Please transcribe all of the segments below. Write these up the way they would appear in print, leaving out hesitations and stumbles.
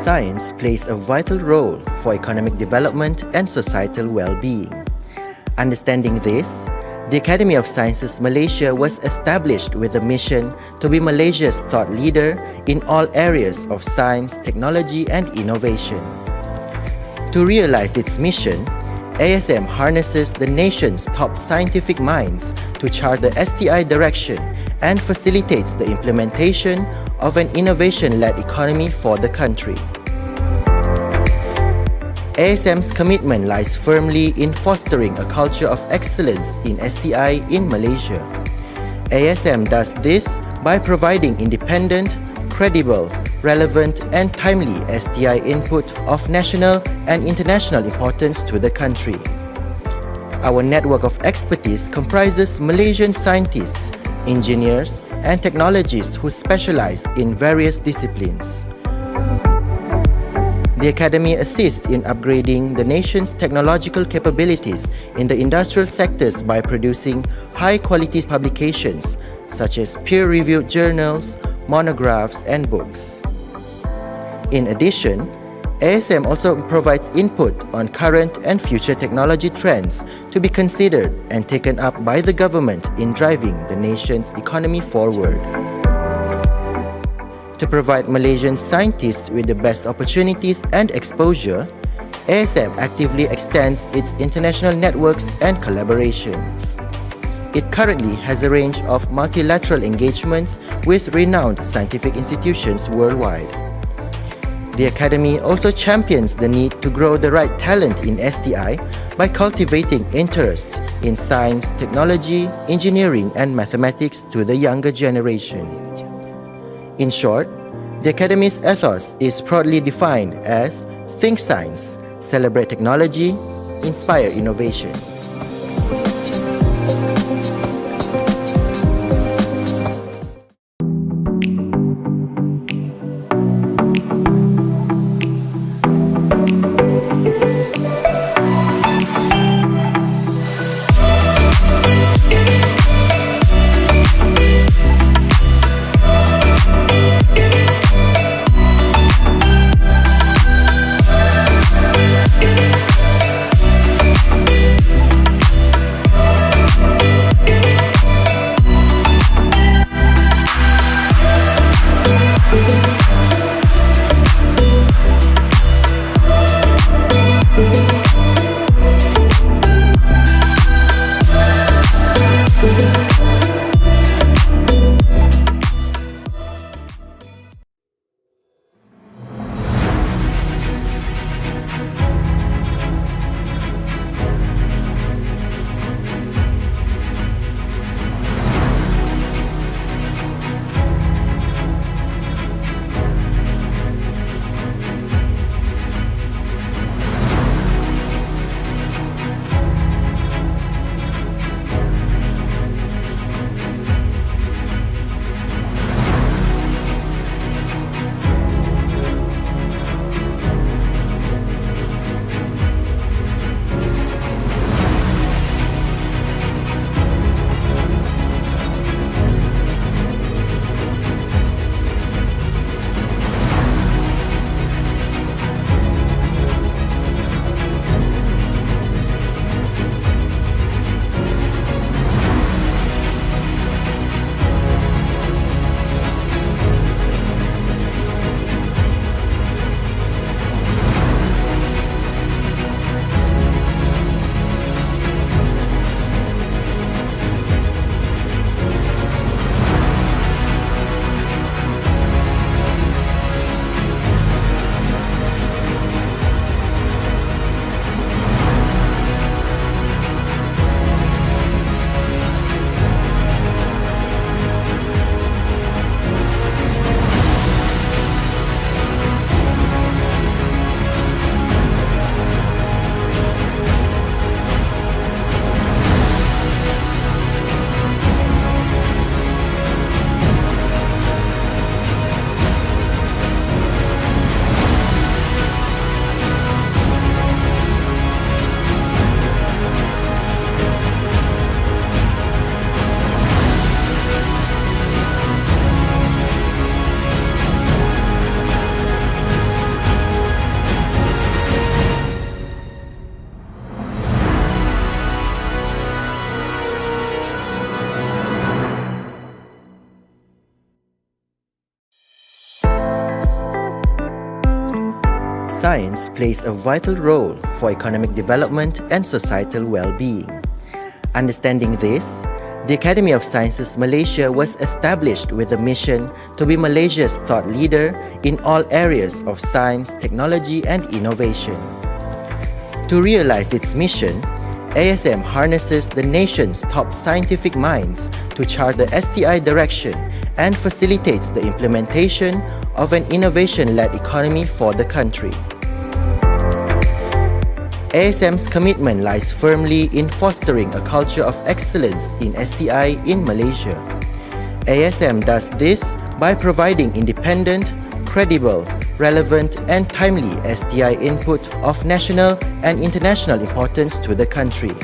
science plays a vital role for economic development and societal well-being. Understanding this, the Academy of Sciences Malaysia was established with a mission to be Malaysia's thought leader in all areas of science, technology, and innovation. To realize its mission, ASM harnesses the nation's top scientific minds to chart the STI direction and facilitates the implementation of an innovation-led economy for the country. ASM's commitment lies firmly in fostering a culture of excellence in STI in Malaysia. ASM does this by providing independent, credible, relevant, and timely STI input of national and international importance to the country. Our network of expertise comprises Malaysian scientists, engineers, and technologists who specialize in various disciplines. The Academy assists in upgrading the nation's technological capabilities in the industrial sectors by producing high-quality publications such as peer-reviewed journals, monographs, and books. In addition, ASM also provides input on current and future technology trends to be considered and taken up by the government in driving the nation's economy forward. To provide Malaysian scientists with the best opportunities and exposure, ASM actively extends its international networks and collaborations. It currently has a range of multilateral engagements with renowned scientific institutions worldwide. The Academy also champions the need to grow the right talent in STI by cultivating interests in science, technology, engineering, and mathematics to the younger generation. In short, the Academy's ethos is proudly defined as Think Science, Celebrate Technology, Inspire Innovation. science plays a vital role for economic development and societal well-being. Understanding this, the Academy of Sciences Malaysia was established with a mission to be Malaysia's thought leader in all areas of science, technology, and innovation. To realize its mission, ASM harnesses the nation's top scientific minds to chart the STI direction and facilitates the implementation of an innovation-led economy for the country. ASM's commitment lies firmly in fostering a culture of excellence in STI in Malaysia. ASM does this by providing independent, credible, relevant and timely STI input of national and international importance to the country.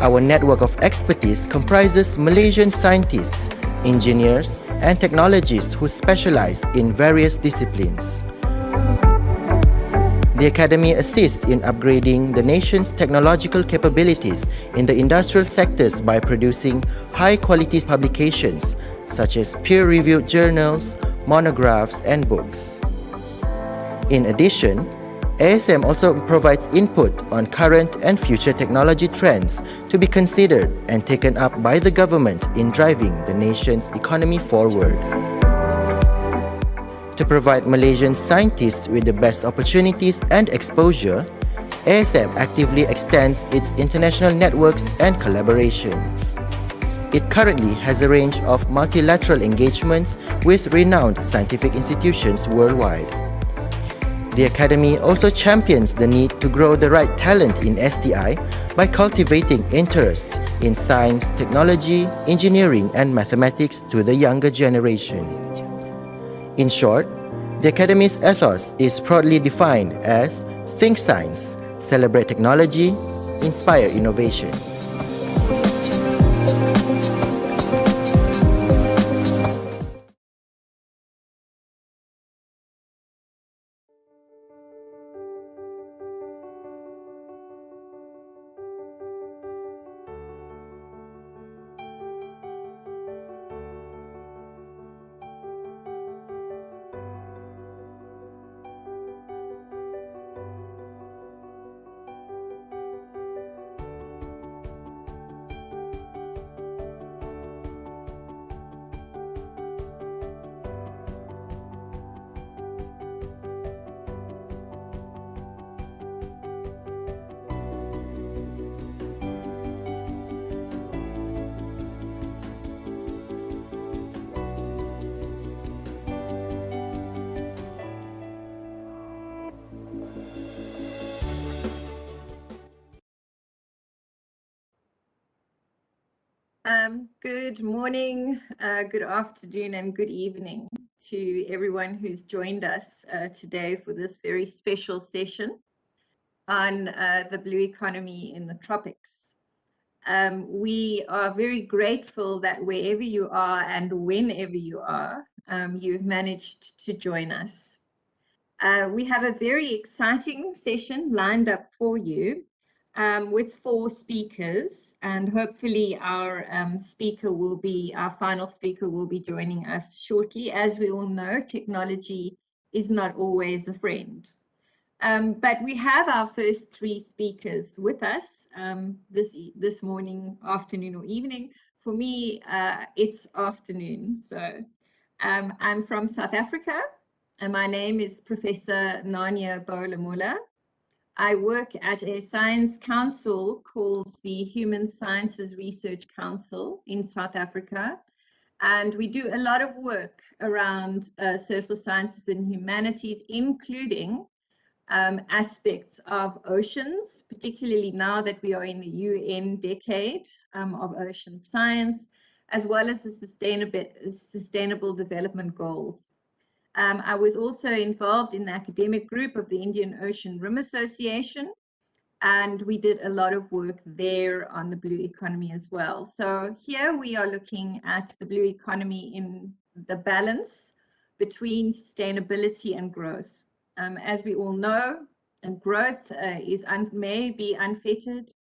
Our network of expertise comprises Malaysian scientists, engineers and technologists who specialize in various disciplines. The Academy assists in upgrading the nation's technological capabilities in the industrial sectors by producing high-quality publications such as peer-reviewed journals, monographs, and books. In addition, ASM also provides input on current and future technology trends to be considered and taken up by the government in driving the nation's economy forward. To provide Malaysian scientists with the best opportunities and exposure, ASM actively extends its international networks and collaborations. It currently has a range of multilateral engagements with renowned scientific institutions worldwide. The Academy also champions the need to grow the right talent in STI by cultivating interests in science, technology, engineering, and mathematics to the younger generation. In short, the Academy's ethos is proudly defined as Think Science, Celebrate Technology, Inspire Innovation. Good morning, good afternoon, and good evening to everyone who's joined us today for this very special session on the blue economy in the tropics. We are very grateful that wherever you are and whenever you are, you've managed to join us. We have a very exciting session lined up for you. With 4 speakers, and hopefully our final speaker will be joining us shortly. As we all know, technology is not always a friend. But we have our first 3 speakers with us this morning, afternoon or evening. For me, it's afternoon. So I'm from South Africa, and my name is Professor Nanya Bolamula. I work at a science council called the Human Sciences Research Council in South Africa. And we do a lot of work around social sciences and humanities, including aspects of oceans, particularly now that we are in the UN decade of ocean science, as well as the sustainable development goals. I was also involved in the academic group of the Indian Ocean Rim Association, and we did a lot of work there on the blue economy as well. So here we are looking at the blue economy in the balance between sustainability and growth. As we all know, growth may be unfettered,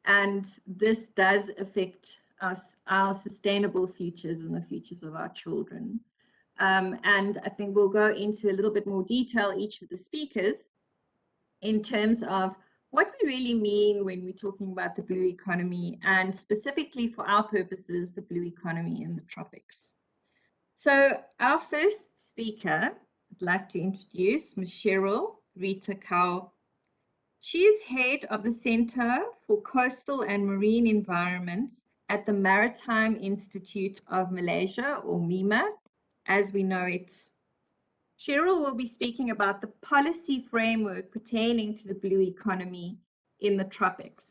and this does affect our sustainable futures and the futures of our children. And I think we'll go into a little bit more detail, each of the speakers. in terms of what we really mean when we're talking about the blue economy, and specifically for our purposes, the blue economy in the tropics. So our first speaker, I'd like to introduce Ms. Cheryl Rita Cow. She is head of the Center for Coastal and Marine Environments at the Maritime Institute of Malaysia, or MIMA, as we know it. Cheryl will be speaking about the policy framework pertaining to the blue economy in the tropics.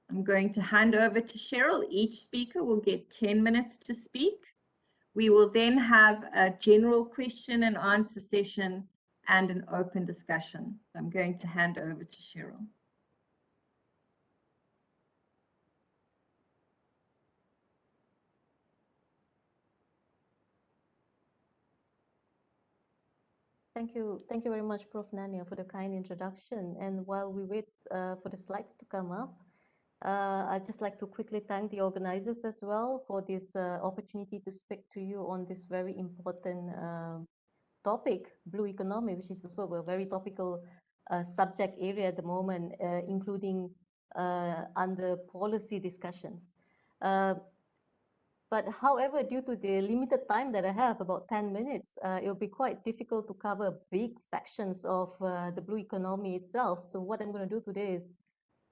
I'm going to hand over to Cheryl. Each speaker will get 10 minutes to speak. We will then have a general question and answer session and an open discussion. So I'm going to hand over to Cheryl. Thank you very much, Prof. Nania, for the kind introduction. And while we wait for the slides to come up, I'd just like to quickly thank the organizers as well for this opportunity to speak to you on this very important topic, blue economy, which is also a very topical subject area at the moment, including under policy discussions. But however, due to the limited time that I have, about 10 minutes, it'll be quite difficult to cover big sections of the blue economy itself. So what I'm going to do today is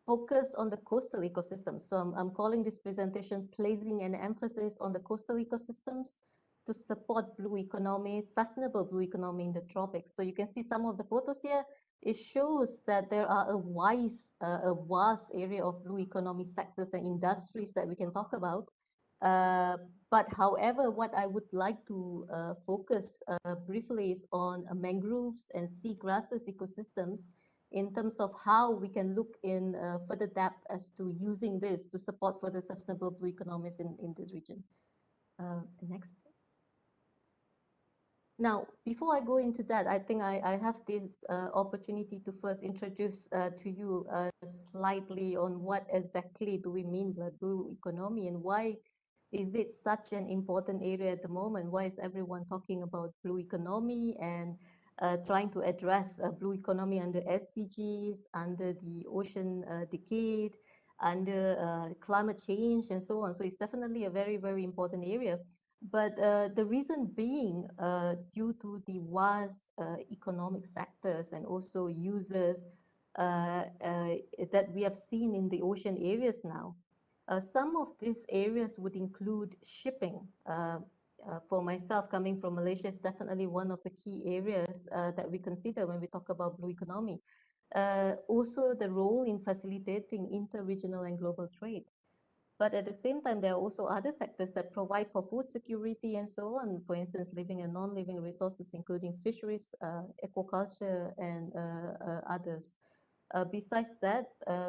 focus on the coastal ecosystem. So I'm calling this presentation Placing an Emphasis on the Coastal Ecosystems to Support Blue Economy, Sustainable Blue Economy in the Tropics. So you can see some of the photos here. It shows that there are a vast area of blue economy sectors and industries that we can talk about. But however, what I would like to focus briefly is on mangroves and seagrasses ecosystems in terms of how we can look in further depth as to using this to support further sustainable blue economies in the region. Next, please. Now, before I go into that, I think I have this opportunity to first introduce to you slightly on what exactly do we mean by blue economy and why is it such an important area at the moment? Why is everyone talking about blue economy and trying to address blue economy under SDGs, under the ocean decade, under climate change and so on? So it's definitely a very, very important area. But the reason being due to the vast economic sectors and also users that we have seen in the ocean areas now. Some of these areas would include shipping. For myself, coming from Malaysia, is definitely one of the key areas that we consider when we talk about blue economy. Also, the role in facilitating inter-regional and global trade. But at the same time, there are also other sectors that provide for food security and so on. For instance, living and non-living resources, including fisheries, aquaculture, and others. Besides that,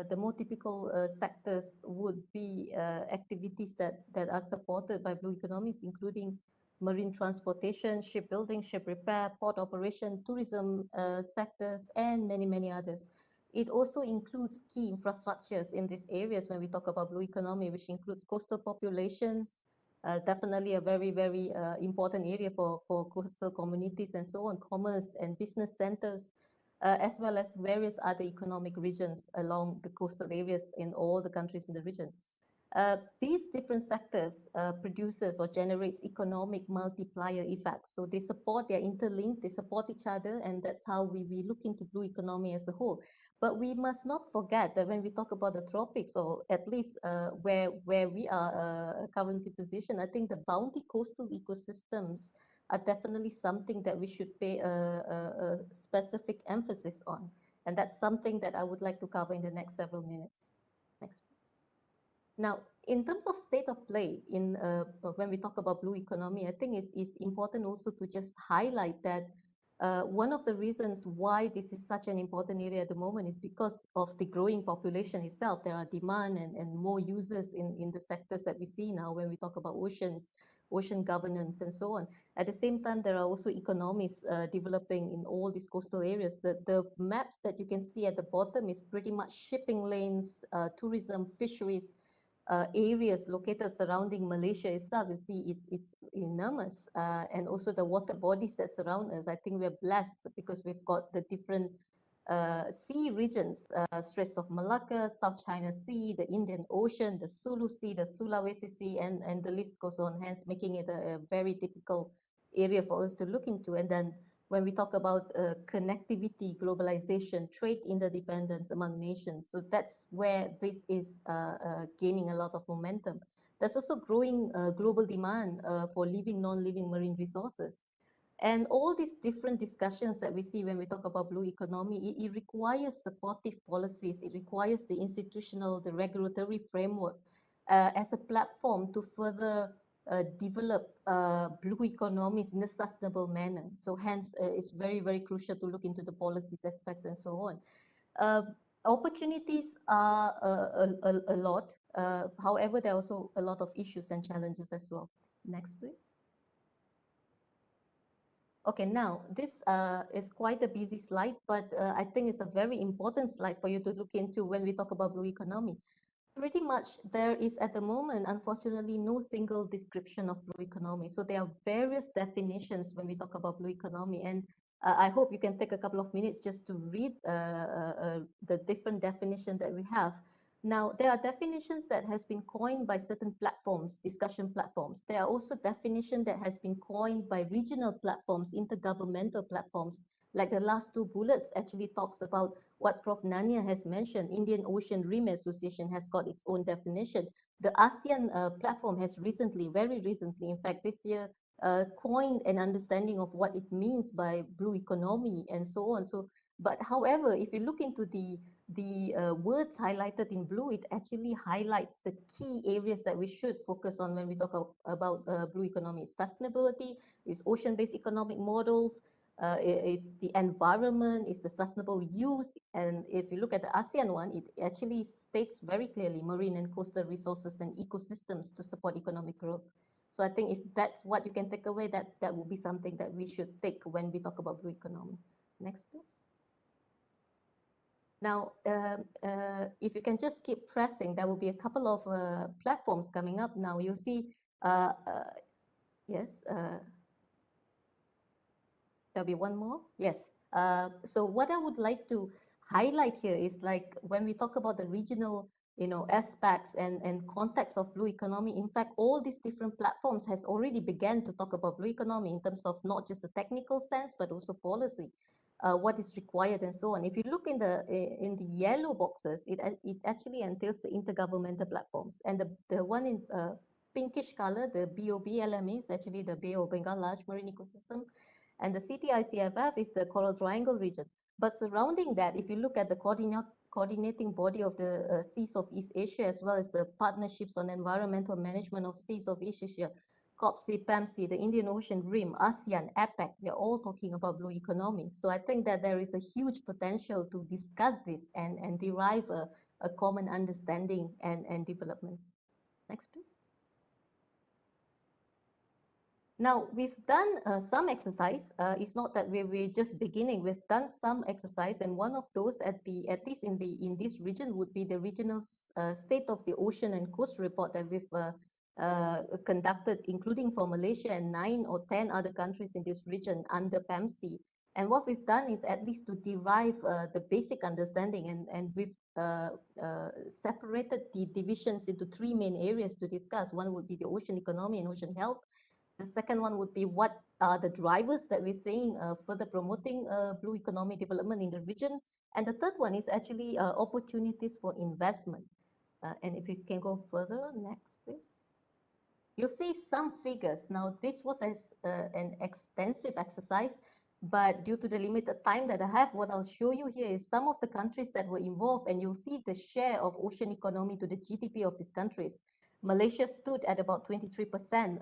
the more typical sectors would be activities that are supported by blue economies, including marine transportation, shipbuilding, ship repair, port operation, tourism sectors, and many, many others. It also includes key infrastructures in these areas when we talk about blue economy, which includes coastal populations, definitely a very, very important area for coastal communities and so on, commerce and business centers, as well as various other economic regions along the coastal areas in all the countries in the region. These different sectors produces or generates economic multiplier effects. So they support, they're interlinked, they support each other, and that's how we look into blue economy as a whole. But we must not forget that when we talk about the tropics, or at least where we are currently positioned, I think the bounty coastal ecosystems are definitely something that we should pay a specific emphasis on. And that's something that I would like to cover in the next several minutes. Next, please. Now, in terms of state of play, when we talk about blue economy, I think it's important also to just highlight that one of the reasons why this is such an important area at the moment is because of the growing population itself. There are demand and more users in the sectors that we see now when we talk about oceans, ocean governance, and so on. At the same time, there are also economies developing in all these coastal areas. The maps that you can see at the bottom is pretty much shipping lanes, tourism, fisheries, areas located surrounding Malaysia itself. You see, it's enormous, and also the water bodies that surround us. I think we're blessed because we've got the different sea regions, Straits of Malacca, South China Sea, the Indian Ocean, the Sulu Sea, the Sulawesi Sea, and the list goes on, hence making it a very typical area for us to look into. And then when we talk about connectivity, globalization, trade interdependence among nations, so that's where this is gaining a lot of momentum. There's also growing global demand for living, non-living marine resources. And all these different discussions that we see when we talk about blue economy, it requires supportive policies. It requires the institutional, the regulatory framework as a platform to further develop blue economies in a sustainable manner. So hence, it's very, very crucial to look into the policies aspects and so on. Opportunities are a lot. However, there are also a lot of issues and challenges as well. Next, please. Okay, now this is quite a busy slide, but I think it's a very important slide for you to look into when we talk about blue economy. Pretty much there is at the moment, unfortunately, no single description of blue economy. So there are various definitions when we talk about blue economy. And I hope you can take a couple of minutes just to read the different definitions that we have. Now, there are definitions that has been coined by certain platforms, discussion platforms. There are also definitions that has been coined by regional platforms, intergovernmental platforms. Like the last two bullets actually talks about what Prof. Nania has mentioned. Indian Ocean Rim Association has got its own definition. The ASEAN platform has recently, very recently, in fact, this year, coined an understanding of what it means by blue economy and so on. So, but however, if you look into the words highlighted in blue, it actually highlights the key areas that we should focus on when we talk about blue economy. Sustainability, is ocean-based economic models, it's the environment, it's the sustainable use. And if you look at the ASEAN one, it actually states very clearly marine and coastal resources and ecosystems to support economic growth. So I think if that's what you can take away, that would be something that we should take when we talk about blue economy. Next, please. Now, if you can just keep pressing, there will be a couple of platforms coming up now. You'll see, yes, there'll be one more. Yes. So what I would like to highlight here is like when we talk about the regional, aspects and context of blue economy. In fact, all these different platforms has already began to talk about blue economy in terms of not just the technical sense, but also policy. What is required and so on. If you look in the yellow boxes, it actually entails the intergovernmental platforms, and the one in pinkish color, the BOBLME, is actually the Bay of Bengal Large Marine Ecosystem, and the CTICFF is the Coral Triangle region. But surrounding that, if you look at the coordinating body of the Seas of East Asia, as well as the Partnerships on Environmental Management of Seas of East Asia, COPSI, PAMSI, the Indian Ocean Rim, ASEAN, APEC, they're all talking about blue economy. So I think that there is a huge potential to discuss this and derive a common understanding and development. Next, please. Now, we've done some exercise. It's not that we're just beginning. We've done some exercise, and one of those, at least in this region, would be the regional state of the ocean and coast report that we've conducted, including for Malaysia and 9 or 10 other countries in this region under PAMSI. And what we've done is at least to derive the basic understanding, and we've separated the divisions into 3 main areas to discuss. One would be the ocean economy and ocean health. The second one would be what are the drivers that we're seeing further promoting blue economy development in the region. And the third one is actually opportunities for investment. And if you can go further, next, please. You'll see some figures. Now, this was an extensive exercise, but due to the limited time that I have, what I'll show you here is some of the countries that were involved, and you'll see the share of ocean economy to the GDP of these countries. Malaysia stood at about 23%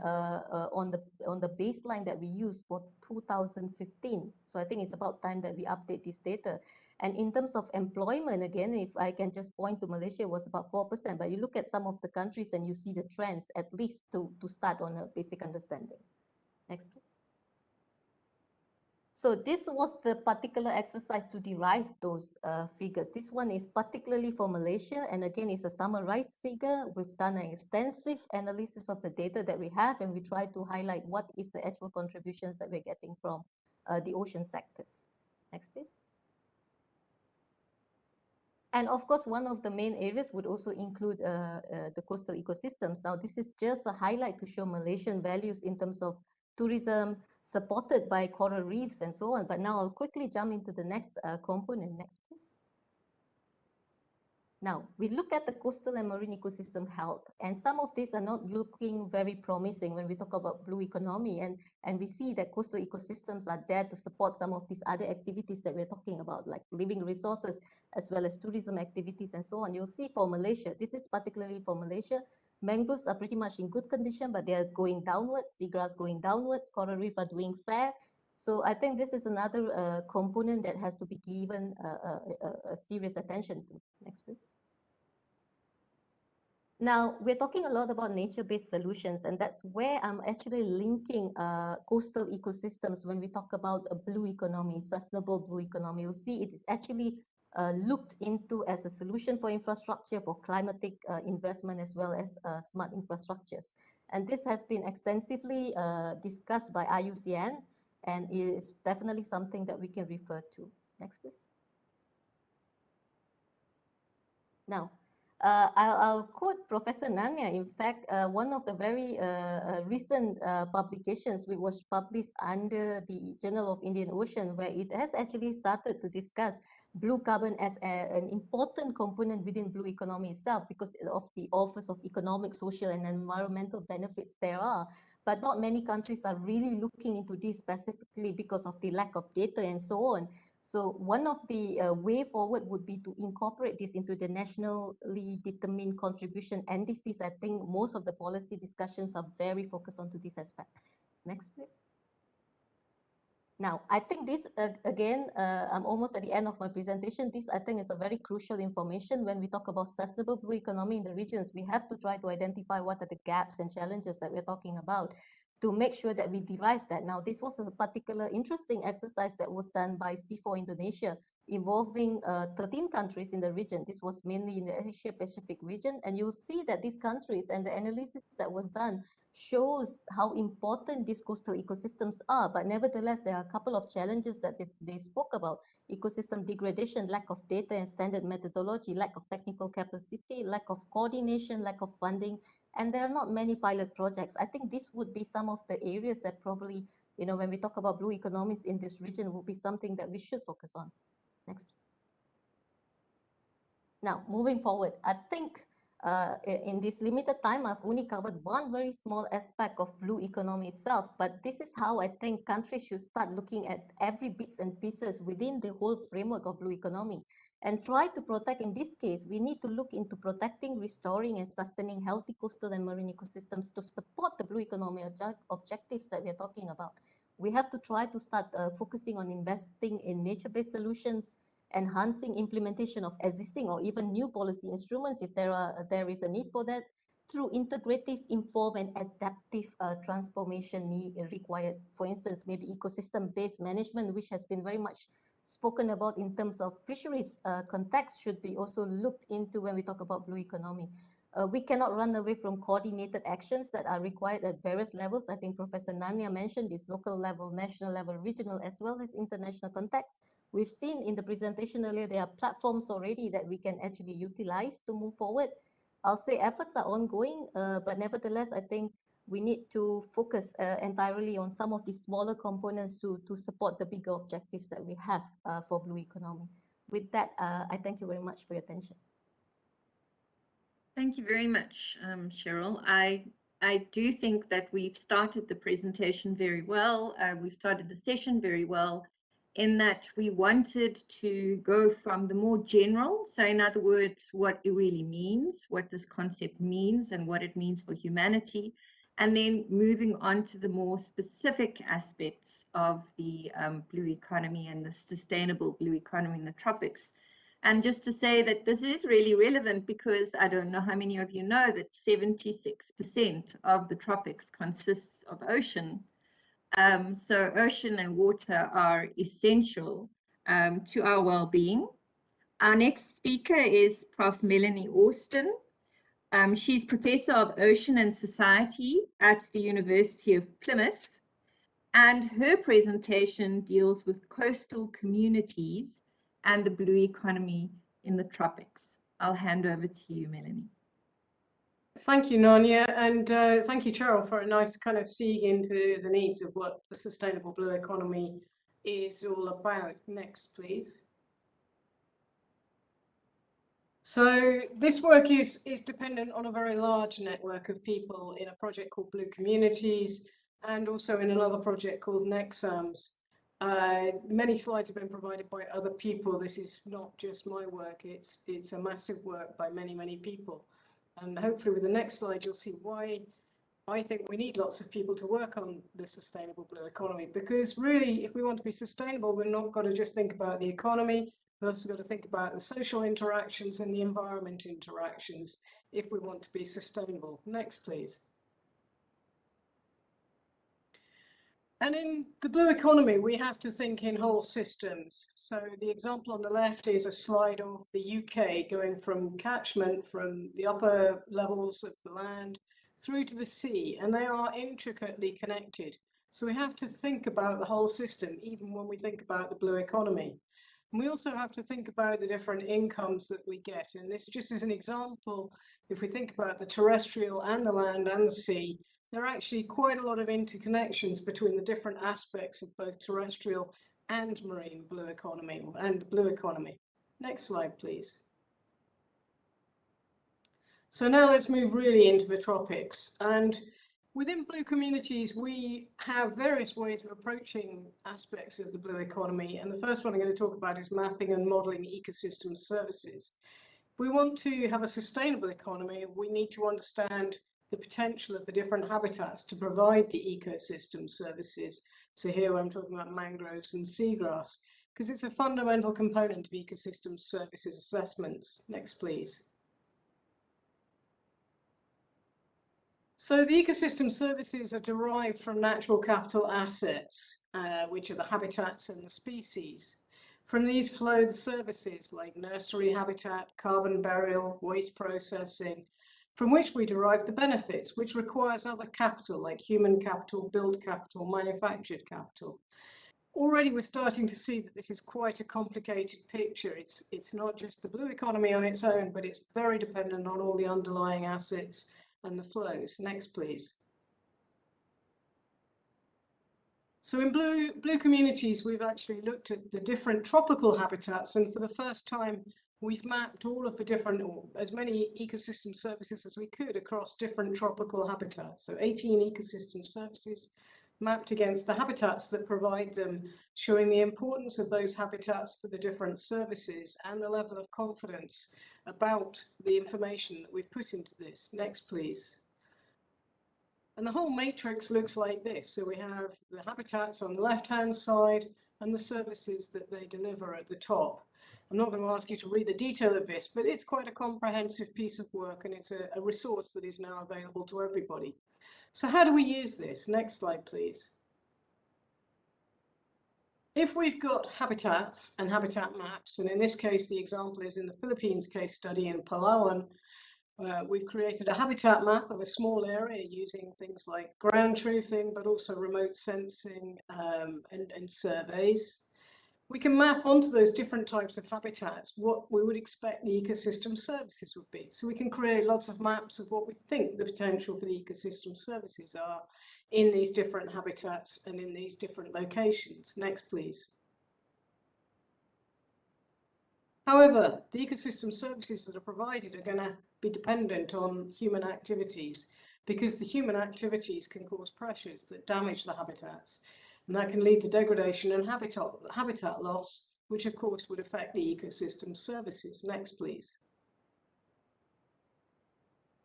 on the baseline that we used for 2015. So I think it's about time that we update this data. And in terms of employment, again, if I can just point to Malaysia, was about 4%. But you look at some of the countries and you see the trends, at least to start on a basic understanding. Next, please. So this was the particular exercise to derive those figures. This one is particularly for Malaysia, and again, it's a summarized figure. We've done an extensive analysis of the data that we have, and we try to highlight what is the actual contributions that we're getting from the ocean sectors. Next, please. And of course, one of the main areas would also include the coastal ecosystems. Now, this is just a highlight to show Malaysian values in terms of tourism supported by coral reefs and so on. But now I'll quickly jump into the next component. Next, please. Now, we look at the coastal and marine ecosystem health, and some of these are not looking very promising when we talk about blue economy, and we see that coastal ecosystems are there to support some of these other activities that we're talking about, like living resources, as well as tourism activities and so on. You'll see for Malaysia, this is particularly for Malaysia, mangroves are pretty much in good condition, but they are going downwards, seagrass going downwards, coral reef are doing fair. So I think this is another component that has to be given a serious attention to. Next, please. Now, we're talking a lot about nature-based solutions, and that's where I'm actually linking coastal ecosystems when we talk about a blue economy, sustainable blue economy. You'll see it is actually looked into as a solution for infrastructure, for climatic investment, as well as smart infrastructures. And this has been extensively discussed by IUCN, and is definitely something that we can refer to. Next, please. Now, I'll quote Professor Nanya. In fact, one of the very recent publications, which was published under the Journal of Indian Ocean, where it has actually started to discuss blue carbon as an important component within blue economy itself because of the offers of economic, social, and environmental benefits there are. But not many countries are really looking into this specifically because of the lack of data and so on. So one of the way forward would be to incorporate this into the nationally determined contribution. And this is, I think, most of the policy discussions are very focused onto this aspect. Next, please. Now, I think this, again, I'm almost at the end of my presentation. This, I think, is a very crucial information when we talk about sustainable blue economy in the regions. We have to try to identify what are the gaps and challenges that we're talking about to make sure that we derive that. Now, this was a particular interesting exercise that was done by C4 Indonesia, involving 13 countries in the region. This was mainly in the Asia-Pacific region. And you'll see that these countries and the analysis that was done shows how important these coastal ecosystems are. But nevertheless, there are a couple of challenges that they spoke about. Ecosystem degradation, lack of data and standard methodology, lack of technical capacity, lack of coordination, lack of funding, and there are not many pilot projects. I think this would be some of the areas that probably, you know, when we talk about blue economies in this region, will be something that we should focus on. Next, please. Now, moving forward, I think in this limited time, I've only covered one very small aspect of blue economy itself, but this is how I think countries should start looking at every bits and pieces within the whole framework of blue economy and try to protect. In this case, we need to look into protecting, restoring, and sustaining healthy coastal and marine ecosystems to support the blue economy objectives that we're talking about. We have to try to start focusing on investing in nature-based solutions, enhancing implementation of existing or even new policy instruments if there is a need for that, through integrative, informed, and adaptive transformation required. For instance, maybe ecosystem-based management, which has been very much spoken about in terms of fisheries context, should be also looked into when we talk about blue economy. We cannot run away from coordinated actions that are required at various levels. I think Professor Nanya mentioned this: local level, national level, regional, as well as international context. We've seen in the presentation earlier, there are platforms already that we can actually utilize to move forward. I'll say efforts are ongoing, but nevertheless, I think we need to focus entirely on some of these smaller components to support the bigger objectives that we have for blue economy. With that, I thank you very much for your attention. Thank you very much, Cheryl. I do think that we've started the presentation very well. We've started the session very well, in that we wanted to go from the more general, so in other words, what it really means, what this concept means and what it means for humanity, and then moving on to the more specific aspects of the blue economy and the sustainable blue economy in the tropics. And just to say that this is really relevant because I don't know how many of you know that 76% of the tropics consists of ocean. So ocean and water are essential to our well-being. Our next speaker is Prof. Melanie Austin. She's Professor of Ocean and Society at the University of Plymouth, and her presentation deals with coastal communities and the blue economy in the tropics. I'll hand over to you, Melanie. Thank you, Nanya, and thank you, Cheryl, for a nice kind of seeing into the needs of what the sustainable blue economy is all about. Next, please. So this work is dependent on a very large network of people in a project called Blue Communities and also in another project called NexAMS. Many slides have been provided by other people. This is not just my work, it's a massive work by many, many people. And hopefully with the next slide, you'll see why I think we need lots of people to work on the sustainable blue economy. Because really, if we want to be sustainable, we're not got to just think about the economy. We've also got to think about the social interactions and the environment interactions if we want to be sustainable. Next, please. And in the blue economy, we have to think in whole systems. So the example on the left is a slide of the UK going from catchment, from the upper levels of the land through to the sea, and they are intricately connected. So we have to think about the whole system, even when we think about the blue economy. And we also have to think about the different incomes that we get. And this just as an example, if we think about the terrestrial and the land and the sea, there are actually quite a lot of interconnections between the different aspects of both terrestrial and marine blue economy and blue economy. Next slide, please. So now let's move really into the tropics. And within blue communities, we have various ways of approaching aspects of the blue economy. And the first one I'm going to talk about is mapping and modeling ecosystem services. If we want to have a sustainable economy, we need to understand the potential of the different habitats to provide the ecosystem services. So here I'm talking about mangroves and seagrass, because it's a fundamental component of ecosystem services assessments. Next, please. So the ecosystem services are derived from natural capital assets, which are the habitats and the species. From these flow the services like nursery habitat, carbon burial, waste processing, from which we derive the benefits, which requires other capital like human capital, build capital, manufactured capital. Already we're starting to see that this is quite a complicated picture. It's not just the blue economy on its own, but it's very dependent on all the underlying assets and the flows. Next, please. So in blue communities, we've actually looked at the different tropical habitats, and for the first time, we've mapped all of the different, or as many ecosystem services as we could across different tropical habitats. So 18 ecosystem services mapped against the habitats that provide them, showing the importance of those habitats for the different services and the level of confidence about the information that we've put into this. Next, please. And the whole matrix looks like this. So we have the habitats on the left-hand side and the services that they deliver at the top. I'm not going to ask you to read the detail of this, but it's quite a comprehensive piece of work, and it's a resource that is now available to everybody. So how do we use this? Next slide, please. If we've got habitats and habitat maps, and in this case, the example is in the Philippines case study in Palawan, we've created a habitat map of a small area using things like ground truthing, but also remote sensing and surveys. We can map onto those different types of habitats what we would expect the ecosystem services would be. So we can create lots of maps of what we think the potential for the ecosystem services are in these different habitats and in these different locations. Next, please. However, the ecosystem services that are provided are going to be dependent on human activities, because the human activities can cause pressures that damage the habitats, and that can lead to degradation and habitat loss, which of course would affect the ecosystem services. Next, please.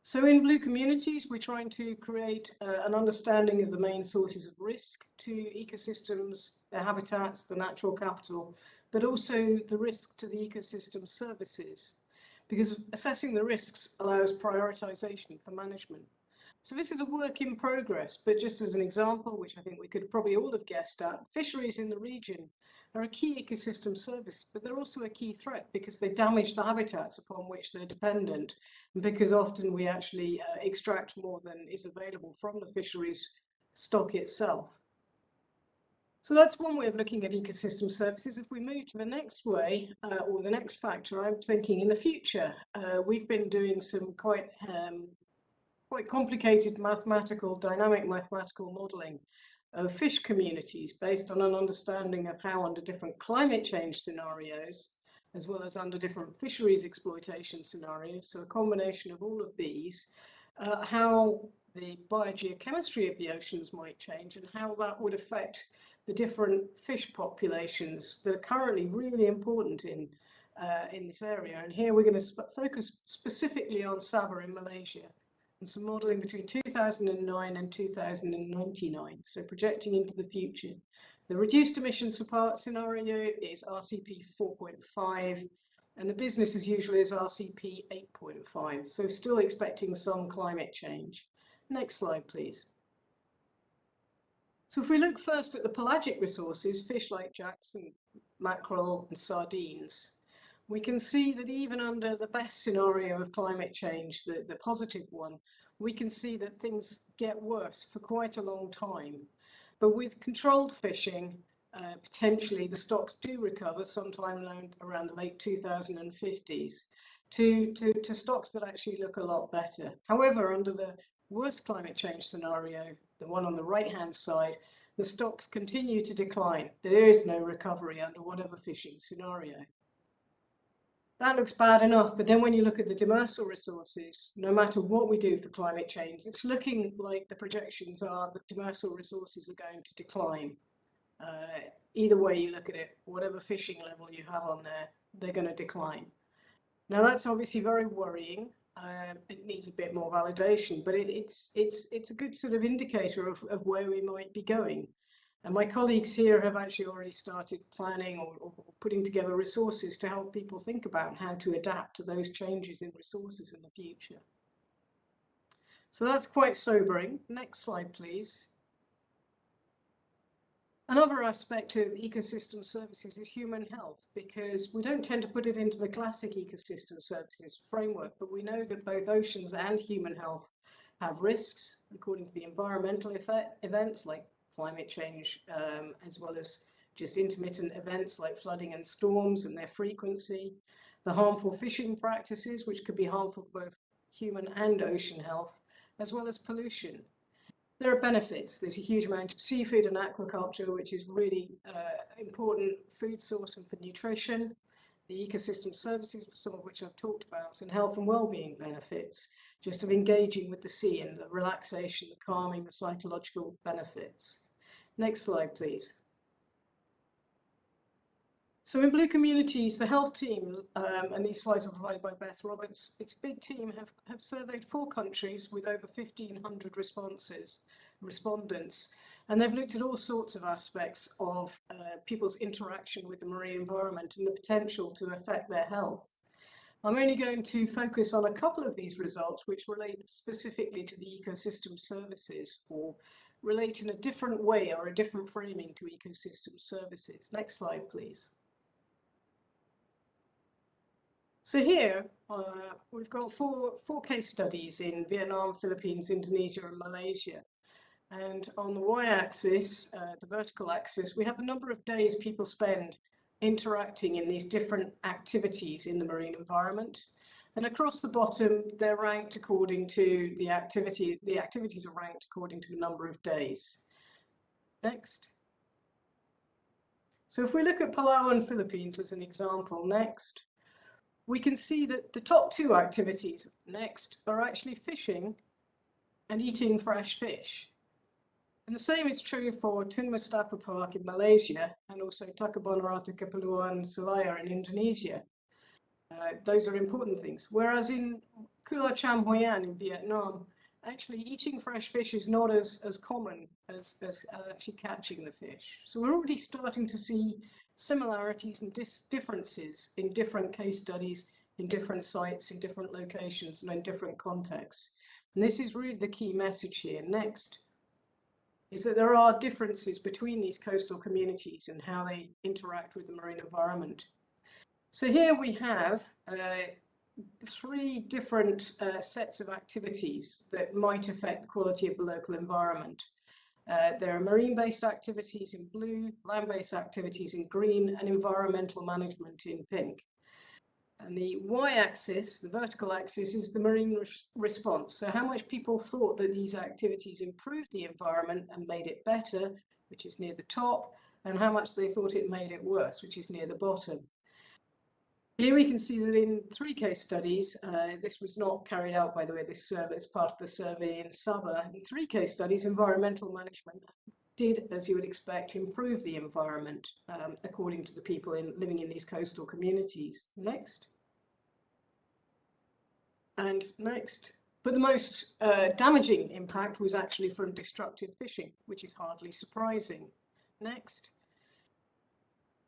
So in blue communities, we're trying to create an understanding of the main sources of risk to ecosystems, their habitats, the natural capital, but also the risk to the ecosystem services, because assessing the risks allows prioritization for management. So this is a work in progress, but just as an example, which I think we could probably all have guessed at, fisheries in the region are a key ecosystem service, but they're also a key threat because they damage the habitats upon which they're dependent, and because often we actually extract more than is available from the fisheries stock itself. So that's one way of looking at ecosystem services. If we move to the next way, or the next factor, I'm thinking in the future. We've been doing some quite complicated dynamic mathematical modeling of fish communities based on an understanding of how under different climate change scenarios, as well as under different fisheries exploitation scenarios, so a combination of all of these, how the biogeochemistry of the oceans might change and how that would affect the different fish populations that are currently really important in this area. And here we're going to focus specifically on Sabah in Malaysia, and some modeling between 2009 and 2099, so projecting into the future. The reduced emissions scenario is RCP 4.5, and the business as usual is RCP 8.5, so still expecting some climate change. Next slide, please. So if we look first at the pelagic resources, fish like jacks and mackerel and sardines, we can see that even under the best scenario of climate change, the positive one, we can see that things get worse for quite a long time. But with controlled fishing, potentially the stocks do recover sometime around the late 2050s to stocks that actually look a lot better. However, under the worst climate change scenario, the one on the right-hand side, the stocks continue to decline. There is no recovery under whatever fishing scenario. That looks bad enough, but then when you look at the demersal resources, no matter what we do for climate change, it's looking like the projections are that demersal resources are going to decline. Either way you look at it, whatever fishing level you have on there, they're going to decline. Now that's obviously very worrying. It needs a bit more validation, but it's a good sort of indicator of where we might be going. And my colleagues here have actually already started planning or putting together resources to help people think about how to adapt to those changes in resources in the future. So that's quite sobering. Next slide, please. Another aspect of ecosystem services is human health, because we don't tend to put it into the classic ecosystem services framework, but we know that both oceans and human health have risks according to the environmental events like climate change, as well as just intermittent events like flooding and storms and their frequency, the harmful fishing practices, which could be harmful for both human and ocean health, as well as pollution. There are benefits. There's a huge amount of seafood and aquaculture, which is really important food source and for nutrition. The ecosystem services, some of which I've talked about, and health and well-being benefits, just of engaging with the sea and the relaxation, the calming, the psychological benefits. Next slide, please. So in Blue Communities, the health team, and these slides were provided by Beth Roberts, its big team have surveyed 4 countries with over 1,500 respondents, and they've looked at all sorts of aspects of people's interaction with the marine environment and the potential to affect their health. I'm only going to focus on a couple of these results which relate specifically to the ecosystem services, or relate in a different way or a different framing to ecosystem services. Next slide, please. So here we've got four case studies in Vietnam, Philippines, Indonesia, and Malaysia. And on the y-axis, the vertical axis, we have the number of days people spend interacting in these different activities in the marine environment. And across the bottom, they're ranked according to the activity. The activities are ranked according to the number of days. Next. So if we look at Palau and Philippines as an example, next, we can see that the top 2 activities, next, are actually fishing and eating fresh fish. And the same is true for Tun Mustafa Park in Malaysia and also Takabonerata Kepulauan Selayar in Indonesia. Those are important things. Whereas in Pulau Cham Hoyan in Vietnam, actually eating fresh fish is not as common as actually catching the fish. So we're already starting to see similarities and differences in different case studies, in different sites, in different locations, and in different contexts. And this is really the key message here. Next is that there are differences between these coastal communities and how they interact with the marine environment. So here we have 3 different sets of activities that might affect the quality of the local environment. There are marine-based activities in blue, land-based activities in green, and environmental management in pink. And the y-axis, the vertical axis, is the marine response. So how much people thought that these activities improved the environment and made it better, which is near the top, and how much they thought it made it worse, which is near the bottom. Here we can see that in 3 case studies, this was not carried out, by the way, this survey is part of the survey in summer. In 3 case studies, environmental management did, as you would expect, improve the environment, according to the people living in these coastal communities. Next. And next. But the most damaging impact was actually from destructive fishing, which is hardly surprising. Next.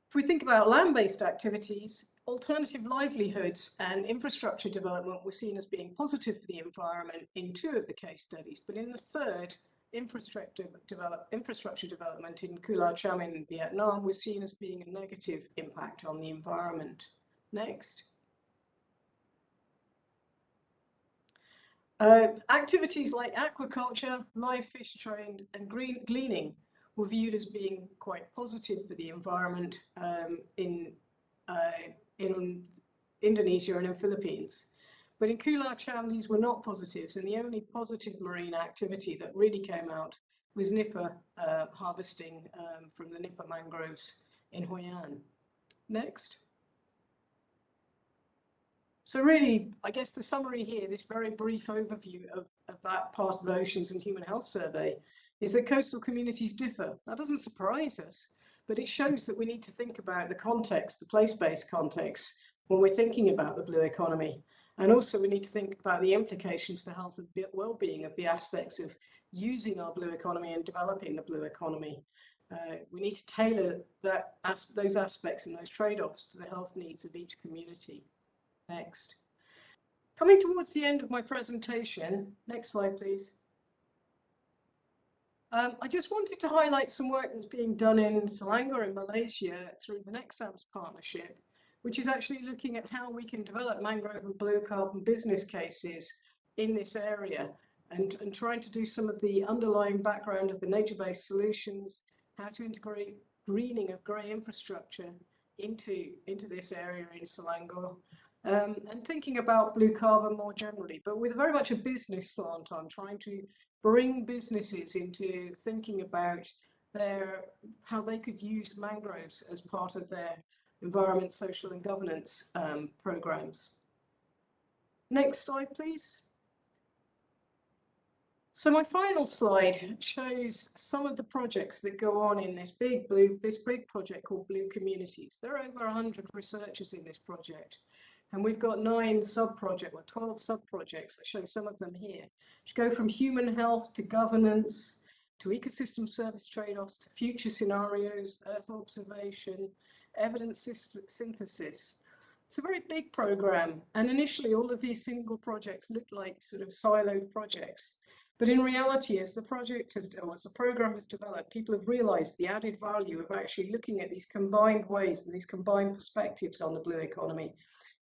If we think about land-based activities, alternative livelihoods and infrastructure development were seen as being positive for the environment in 2 of the case studies, but in the 3rd, infrastructure development in Cù Lao Chàm in Vietnam was seen as being a negative impact on the environment. Next. Activities like aquaculture, live fish trade, and gleaning were viewed as being quite positive for the environment in Indonesia and in Philippines. But in Cù Lao Chàm, these were not positives, and the only positive marine activity that really came out was nipper harvesting from the nipper mangroves in Hoi An. Next. So really, I guess the summary here, this very brief overview of that part of the Oceans and Human Health Survey, is that coastal communities differ. That doesn't surprise us, but it shows that we need to think about the context, the place-based context, when we're thinking about the blue economy. And also we need to think about the implications for health and well-being of the aspects of using our blue economy and developing the blue economy. We need to tailor those aspects and those trade-offs to the health needs of each community. Next. Coming towards the end of my presentation, next slide, please. I just wanted to highlight some work that's being done in Selangor in Malaysia through the NEXAMS partnership, which is actually looking at how we can develop mangrove and blue carbon business cases in this area and trying to do some of the underlying background of the nature-based solutions, how to integrate greening of grey infrastructure into this area in Selangor. And thinking about blue carbon more generally, but with very much a business slant on, trying to bring businesses into thinking about how they could use mangroves as part of their environment, social and governance programs. Next slide, please. So my final slide shows some of the projects that go on in this big project called Blue Communities. There are over 100 researchers in this project. And we've got 9 sub-projects, or 12 sub-projects. I show some of them here, which go from human health to governance, to ecosystem service trade-offs, to future scenarios, Earth observation, evidence synthesis. It's a very big program. And initially, all of these single projects looked like sort of siloed projects. But in reality, as the program has developed, people have realized the added value of actually looking at these combined ways and these combined perspectives on the blue economy,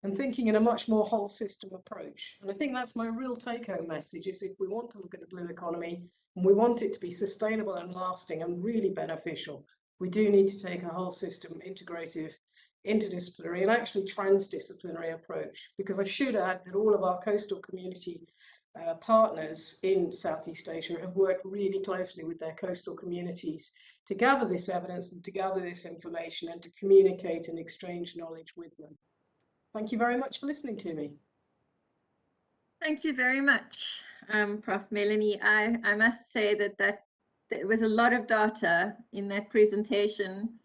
and thinking in a much more whole system approach. And I think that's my real take-home message, is if we want to look at the blue economy and we want it to be sustainable and lasting and really beneficial, we do need to take a whole system, integrative, interdisciplinary and actually transdisciplinary approach. Because I should add that all of our coastal community partners in Southeast Asia have worked really closely with their coastal communities to gather this evidence and to gather this information and to communicate and exchange knowledge with them. Thank you very much for listening to me. Thank you very much, Prof. Melanie. I must say that there was a lot of data in that presentation,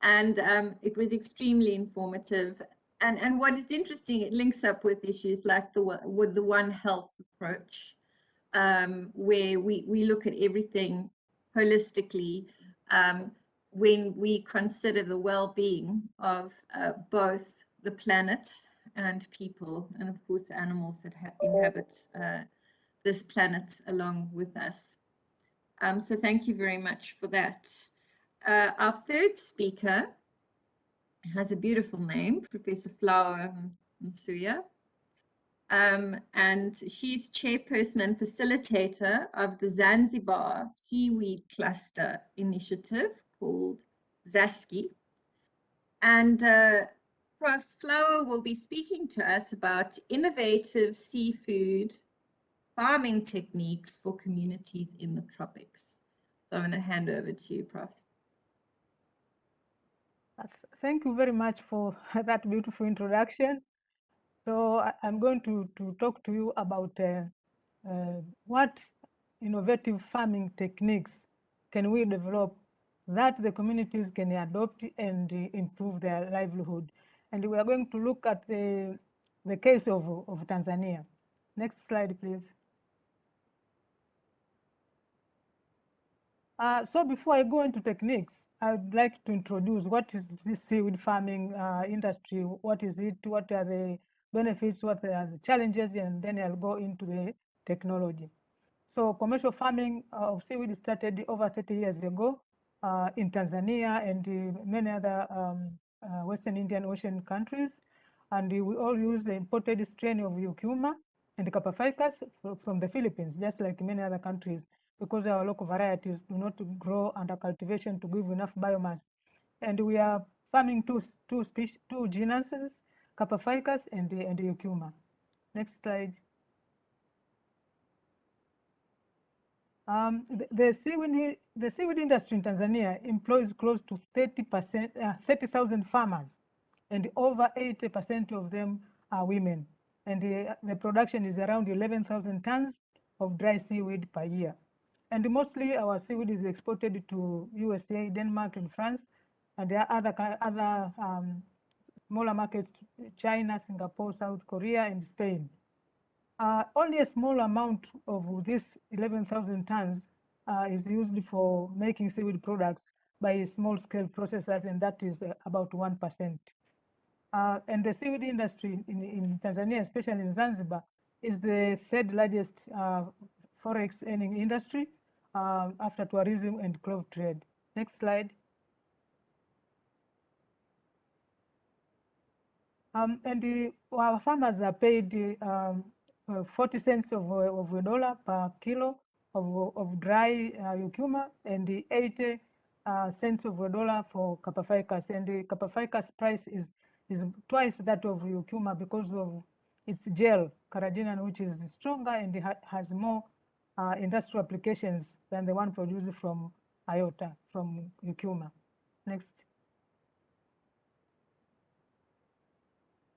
and it was extremely informative. And what is interesting, it links up with issues like the One Health approach, where we look at everything holistically when we consider the well-being of both the planet and people, and of course animals that inhabit this planet along with us. So thank you very much for that. Our third speaker has a beautiful name, Professor Flower Msuya. and she's chairperson and facilitator of the Zanzibar Seaweed Cluster Initiative called ZASCI. And Prof. Flower will be speaking to us about innovative seafood farming techniques for communities in the tropics. So I'm going to hand over to you, Prof. Thank you very much for that beautiful introduction. So I'm going to talk to you about what innovative farming techniques can we develop that the communities can adopt and improve their livelihood. And we are going to look at the case of Tanzania. Next slide, please. So before I go into techniques, I'd like to introduce what is this seaweed farming industry, what is it, what are the benefits, what are the challenges, and then I'll go into the technology. So commercial farming of seaweed started over 30 years ago in Tanzania and many other Western Indian Ocean countries. And we all use the imported strain of Eucuma and Capaficus from the Philippines, just like many other countries, because our local varieties do not grow under cultivation to give enough biomass. And we are farming two genuses, Capaficus and Eucuma. Next slide. The seaweed industry in Tanzania employs close to 30,000 farmers, and over 80% of them are women. And the production is around 11,000 tons of dry seaweed per year. And mostly our seaweed is exported to USA, Denmark, and France, and there are other smaller markets, China, Singapore, South Korea, and Spain. Only a small amount of this 11,000 tons is used for making seaweed products by small-scale processors, and that is about 1%. And the seaweed industry in Tanzania, especially in Zanzibar, is the third largest forex earning industry after tourism and clove trade. Next slide. Our farmers are paid 40 cents of a dollar per kilo of dry Eucuma and 80 cents of a dollar for Capaficus. And the Capaficus price is twice that of Eucuma because of its gel, carrageenan, which is stronger and has more industrial applications than the one produced from iota, from Eucuma. Next.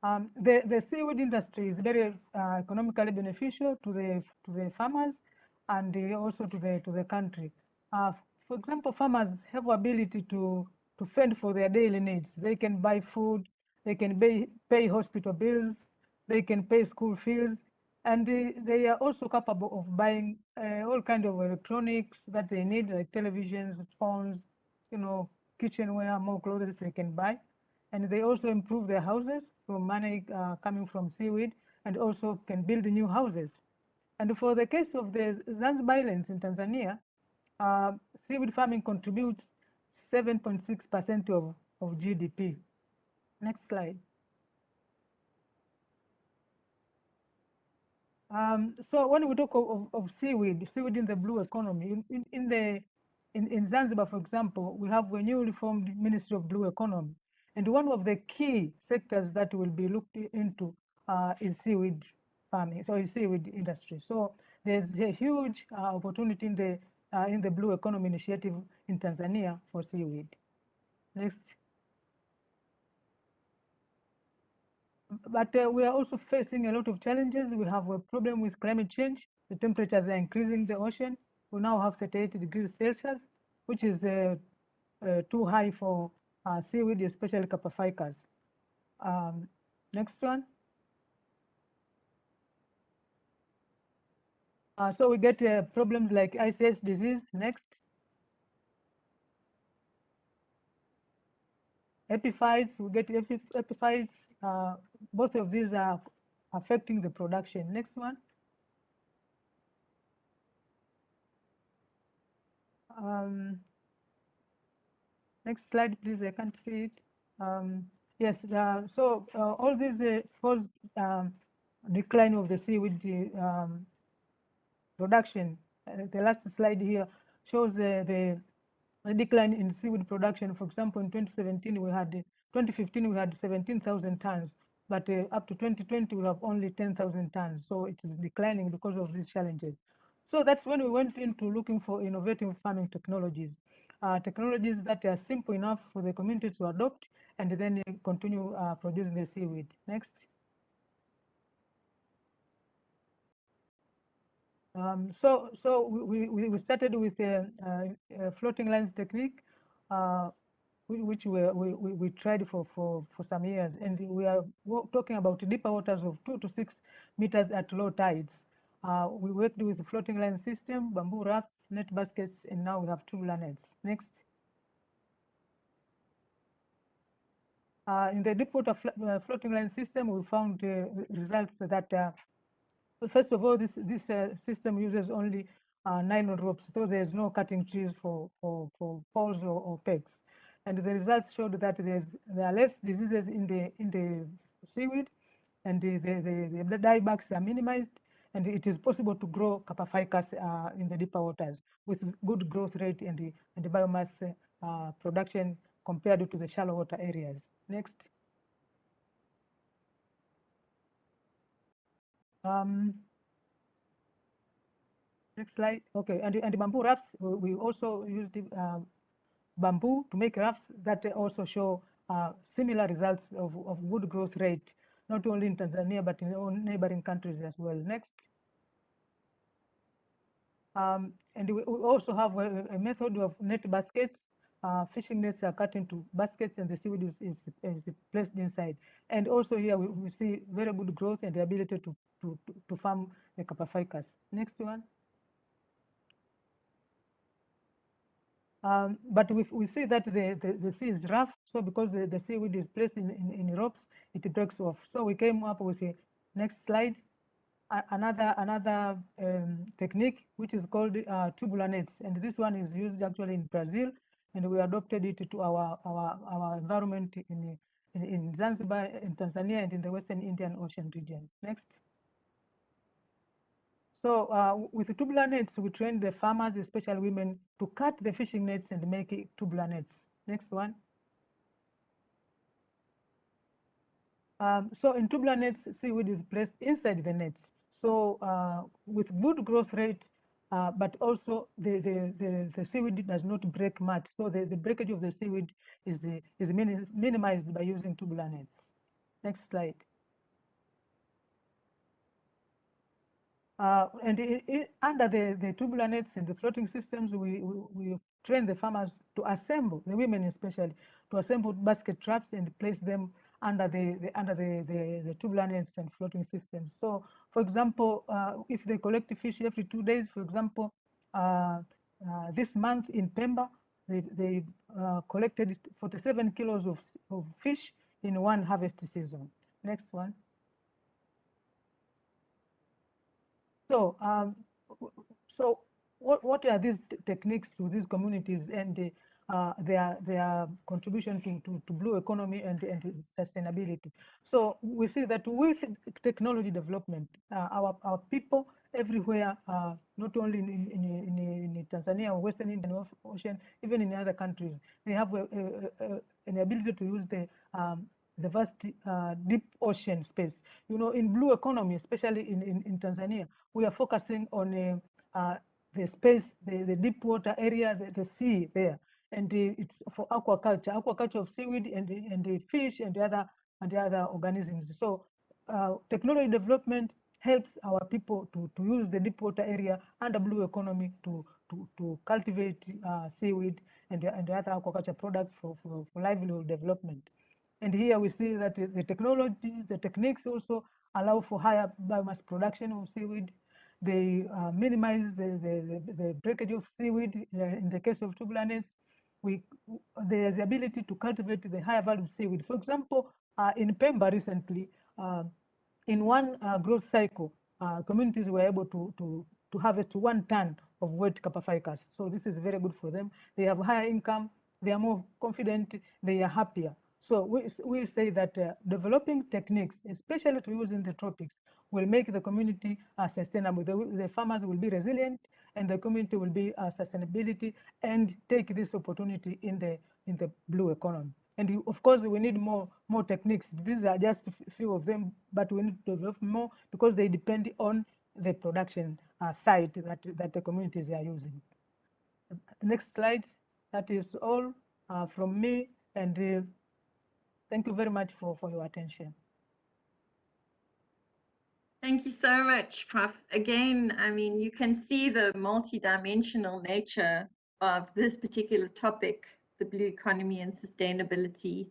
The seaweed industry is very economically beneficial to the farmers and also to the country. For example, farmers have ability to fend for their daily needs. They can buy food, they can pay hospital bills, they can pay school fees, and they are also capable of buying all kinds of electronics that they need, like televisions, phones, kitchenware, more clothes they can buy. And they also improve their houses from money coming from seaweed, and also can build new houses. And for the case of the Zanzibar Islands in Tanzania, seaweed farming contributes 7.6% of GDP. Next slide. So when we talk of seaweed in the blue economy, in Zanzibar, for example, we have a newly formed Ministry of Blue Economy. And one of the key sectors that will be looked into is seaweed farming, so is seaweed industry. So there's a huge opportunity in the Blue Economy Initiative in Tanzania for seaweed. Next. But we are also facing a lot of challenges. We have a problem with climate change. The temperatures are increasing the ocean. We now have 38 degrees Celsius, which is too high for seaweed, especially Capaficus. Next one. So we get problems like ICS disease. Next. Epiphytes, we get epiphytes. Both of these are affecting the production. Next one. Next slide, please. I can't see it. Yes, so all these cause decline of the seaweed production. The last slide here shows the decline in seaweed production. For example, in 2017 we had 2015 we had 17,000 tons, but up to 2020 we have only 10,000 tons. So it is declining because of these challenges. So that's when we went into looking for innovative farming technologies, technologies that are simple enough for the community to adopt and then continue producing the seaweed. Next. So we started with a floating lines technique, which we tried for some years, and we are talking about deeper waters of 2 to 6 meters at low tides. We worked with the floating line system, bamboo rafts, net baskets, and now we have tubular nets. Next. In the deep water floating line system, we found results that first of all, this system uses only nylon ropes, so there's no cutting trees for poles or pegs. And the results showed that there are less diseases in the seaweed, and the diebags are minimized, and it is possible to grow Capaphycus in the deeper waters with good growth rate and the biomass production compared to the shallow water areas. Next. Next slide. Okay, and the bamboo rafts, we also used bamboo to make rafts that also show similar results of good growth rate, not only in Tanzania, but in all neighboring countries as well. Next. And we also have a method of net baskets. Fishing nets are cut into baskets and the seaweed is placed inside. And also here we see very good growth and the ability to farm the Capaphycus. Next one. But we see that the sea is rough, so because the seaweed is placed in ropes, it breaks off. So we came up with a next slide, another technique which is called tubular nets, and this one is used actually in Brazil, and we adopted it to our environment in Zanzibar, in Tanzania, and in the Western Indian Ocean region. Next. So with the tubular nets, we train the farmers, especially women, to cut the fishing nets and make it tubular nets. Next one. So in tubular nets, seaweed is placed inside the nets. So with good growth rate, but also the seaweed does not break much. So the breakage of the seaweed is minimized by using tubular nets. Next slide. And under the tubular nets and the floating systems, we train the farmers to assemble, the women especially, to assemble basket traps and place them under the tubular nets and floating systems. So, for example, if they collect fish every 2 days, for example, this month in Pemba, they collected 47 kilos of fish in one harvest season. Next one. So what are these techniques to these communities and their contribution to blue economy and sustainability? So we see that with technology development, our people everywhere, not only in Tanzania or Western Indian Ocean, even in other countries, they have an ability to use the vast deep ocean space. You know, in blue economy, especially in Tanzania, we are focusing on the space, the deep water area, the sea there, and it's for aquaculture of seaweed and the fish and the other organisms. So technology development helps our people to use the deep water area under blue economy to cultivate seaweed and the other aquaculture products for livelihood development. And here we see that the technology, the techniques also allow for higher biomass production of seaweed. They minimize the breakage of seaweed. In the case of tubular nets, there's the ability to cultivate the higher value seaweed. For example, in Pemba recently, in one growth cycle, communities were able to harvest 1 ton of wet Capaphycus. So this is very good for them. They have higher income, they are more confident, they are happier. So we say that developing techniques, especially to use in the tropics, will make the community sustainable. The farmers will be resilient, and the community will be sustainability and take this opportunity in the blue economy. And of course, we need more techniques. These are just a few of them, but we need to develop more because they depend on the production side that the communities are using. Next slide. That is all from me, and thank you very much for your attention. Thank you so much, Prof. Again, I mean, you can see the multidimensional nature of this particular topic, the blue economy and sustainability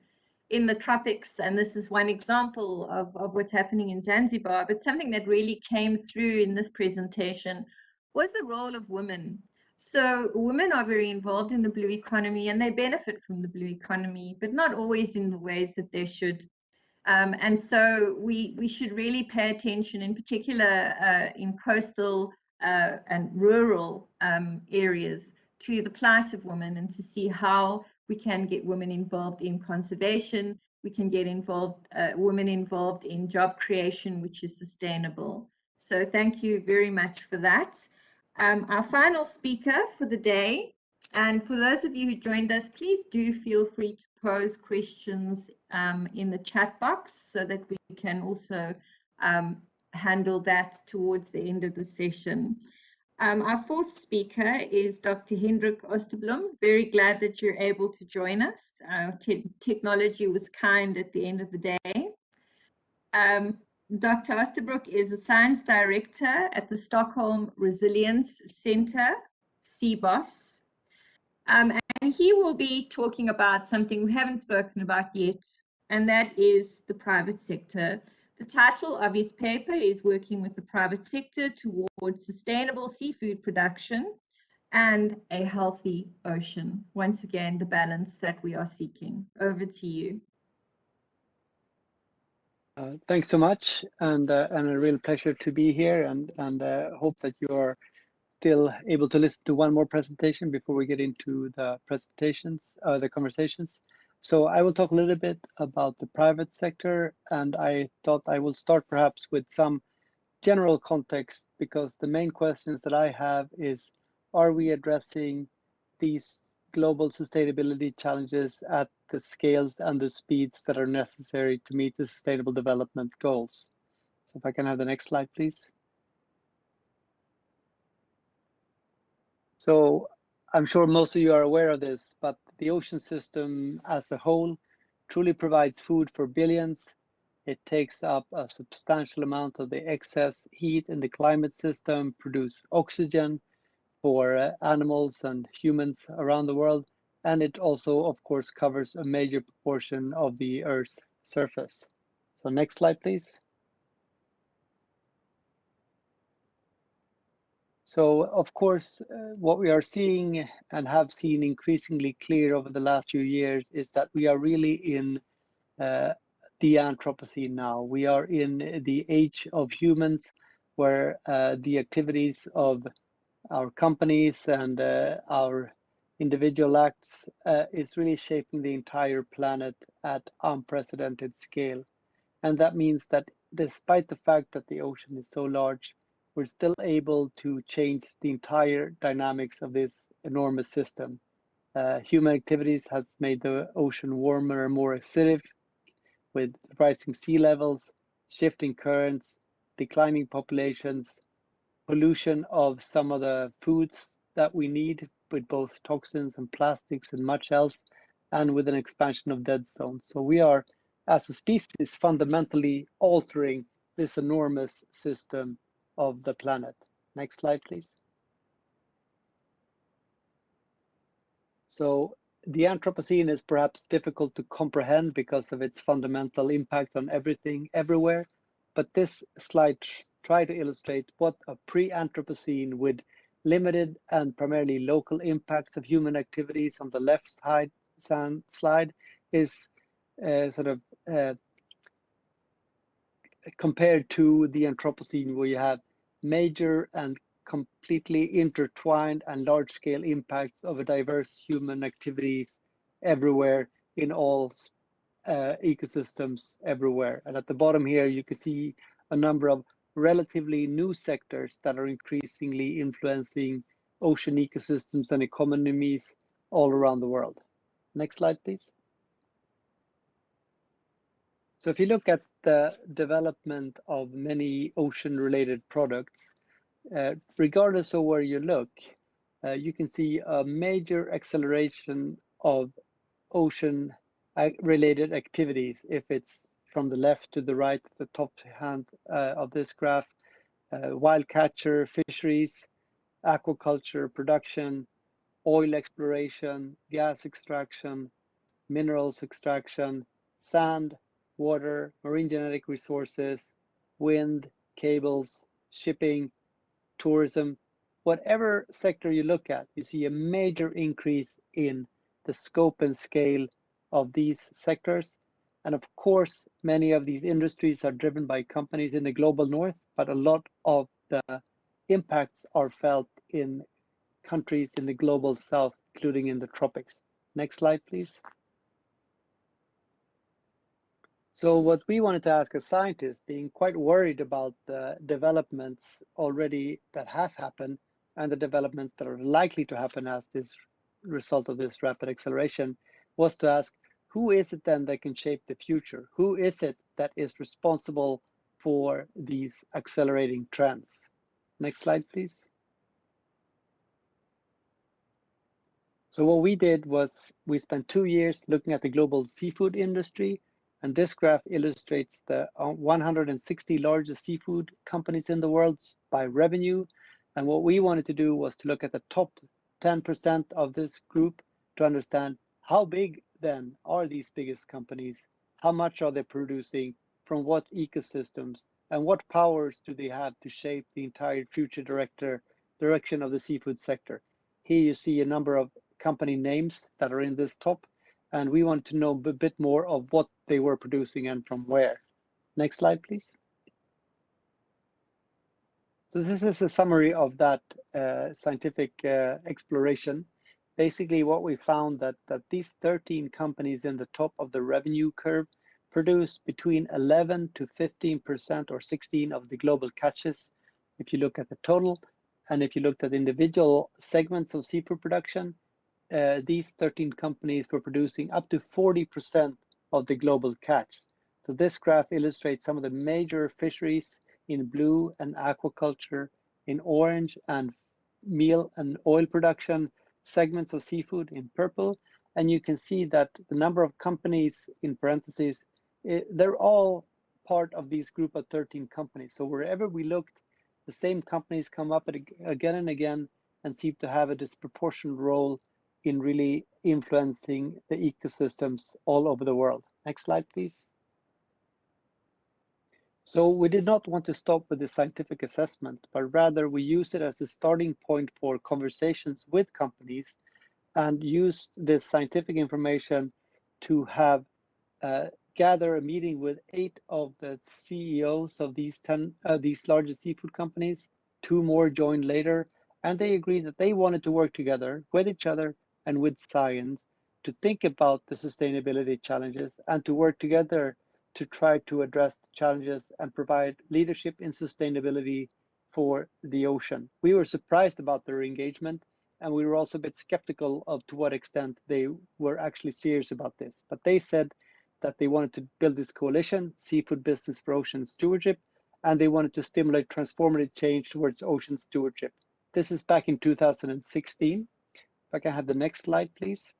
in the tropics. And this is one example of what's happening in Zanzibar. But something that really came through in this presentation was the role of women. So women are very involved in the blue economy and they benefit from the blue economy, but not always in the ways that they should. And so we should really pay attention, in particular in coastal and rural areas, to the plight of women and to see how we can get women involved in conservation. We can get women involved in job creation, which is sustainable. So thank you very much for that. Our final speaker for the day, and for those of you who joined us, please do feel free to pose questions in the chat box so that we can also handle that towards the end of the session. Our fourth speaker is Dr. Hendrik Oosterblom. Very glad that you're able to join us. Technology was kind at the end of the day. Dr. Oosterbroek is a science director at the Stockholm Resilience Center, CBOS. And he will be talking about something we haven't spoken about yet, and that is the private sector. The title of his paper is Working with the Private Sector Towards Sustainable Seafood Production and a Healthy Ocean. Once again, the balance that we are seeking. Over to you. Thanks so much, and a real pleasure to be here, and hope that you are still able to listen to one more presentation before we get into the the conversations. So I will talk a little bit about the private sector, and I thought I will start perhaps with some general context, because the main questions that I have is, are we addressing these global sustainability challenges at the scales and the speeds that are necessary to meet the Sustainable Development Goals? So if I can have the next slide, please. So I'm sure most of you are aware of this, but the ocean system as a whole truly provides food for billions. It takes up a substantial amount of the excess heat in the climate system, produce oxygen for animals and humans around the world. And it also, of course, covers a major proportion of the Earth's surface. So next slide, please. So, of course, what we are seeing and have seen increasingly clear over the last few years is that we are really in the Anthropocene now. We are in the age of humans, where the activities of our companies and our individual acts is really shaping the entire planet at unprecedented scale. And that means that despite the fact that the ocean is so large, we're still able to change the entire dynamics of this enormous system. Human activities has made the ocean warmer and more acidic, with rising sea levels, shifting currents, declining populations, pollution of some of the foods that we need, with both toxins and plastics and much else, and with an expansion of dead zones. So we are, as a species, fundamentally altering this enormous system of the planet. Next slide, please. So the Anthropocene is perhaps difficult to comprehend because of its fundamental impact on everything, everywhere. But this slide tries to illustrate what a pre-Anthropocene with limited and primarily local impacts of human activities on the left side slide is compared to the Anthropocene, where you have major and completely intertwined and large-scale impacts of a diverse human activities everywhere in all ecosystems everywhere. And at the bottom here, you can see a number of relatively new sectors that are increasingly influencing ocean ecosystems and economies all around the world. Next slide, please. So if you look at the development of many ocean-related products, regardless of where you look, you can see a major acceleration of ocean-related activities. If it's from the left to the right, the top hand of this graph, wild catcher fisheries, aquaculture production, oil exploration, gas extraction, minerals extraction, sand, water, marine genetic resources, wind, cables, shipping, tourism. Whatever sector you look at, you see a major increase in the scope and scale of these sectors. And of course, many of these industries are driven by companies in the global north, but a lot of the impacts are felt in countries in the global south, including in the tropics. Next slide, please. So what we wanted to ask as scientists, being quite worried about the developments already that has happened and the developments that are likely to happen as this result of this rapid acceleration, was to ask, who is it then that can shape the future? Who is it that is responsible for these accelerating trends? Next slide, please. So what we did was we spent 2 years looking at the global seafood industry, and this graph illustrates the 160 largest seafood companies in the world by revenue. And what we wanted to do was to look at the top 10% of this group to understand how big then are these biggest companies, how much are they producing, from what ecosystems, and what powers do they have to shape the entire future direction of the seafood sector. Here you see a number of company names that are in this top, and we want to know a bit more of what they were producing and from where. Next slide, please. So this is a summary of that scientific exploration. Basically, what we found that these 13 companies in the top of the revenue curve produce between 11 to 15% or 16 of the global catches, if you look at the total. And if you looked at individual segments of seafood production, these 13 companies were producing up to 40% of the global catch. So this graph illustrates some of the major fisheries in blue and aquaculture, in orange and meal and oil production, segments of seafood in purple. And you can see that the number of companies in parentheses, they're all part of this group of 13 companies. So wherever we looked, the same companies come up again and again and seem to have a disproportionate role in really influencing the ecosystems all over the world. Next slide, please. So we did not want to stop with the scientific assessment, but rather we use it as a starting point for conversations with companies and use this scientific information to have gather a meeting with 8 of the CEOs of these largest seafood companies. 2 more joined later, and they agreed that they wanted to work together with each other and with science to think about the sustainability challenges and to work together to try to address the challenges and provide leadership in sustainability for the ocean. We were surprised about their engagement, and we were also a bit skeptical of to what extent they were actually serious about this. But they said that they wanted to build this coalition, Seafood Business for Ocean Stewardship, and they wanted to stimulate transformative change towards ocean stewardship. This is back in 2016. If I can have the next slide, please.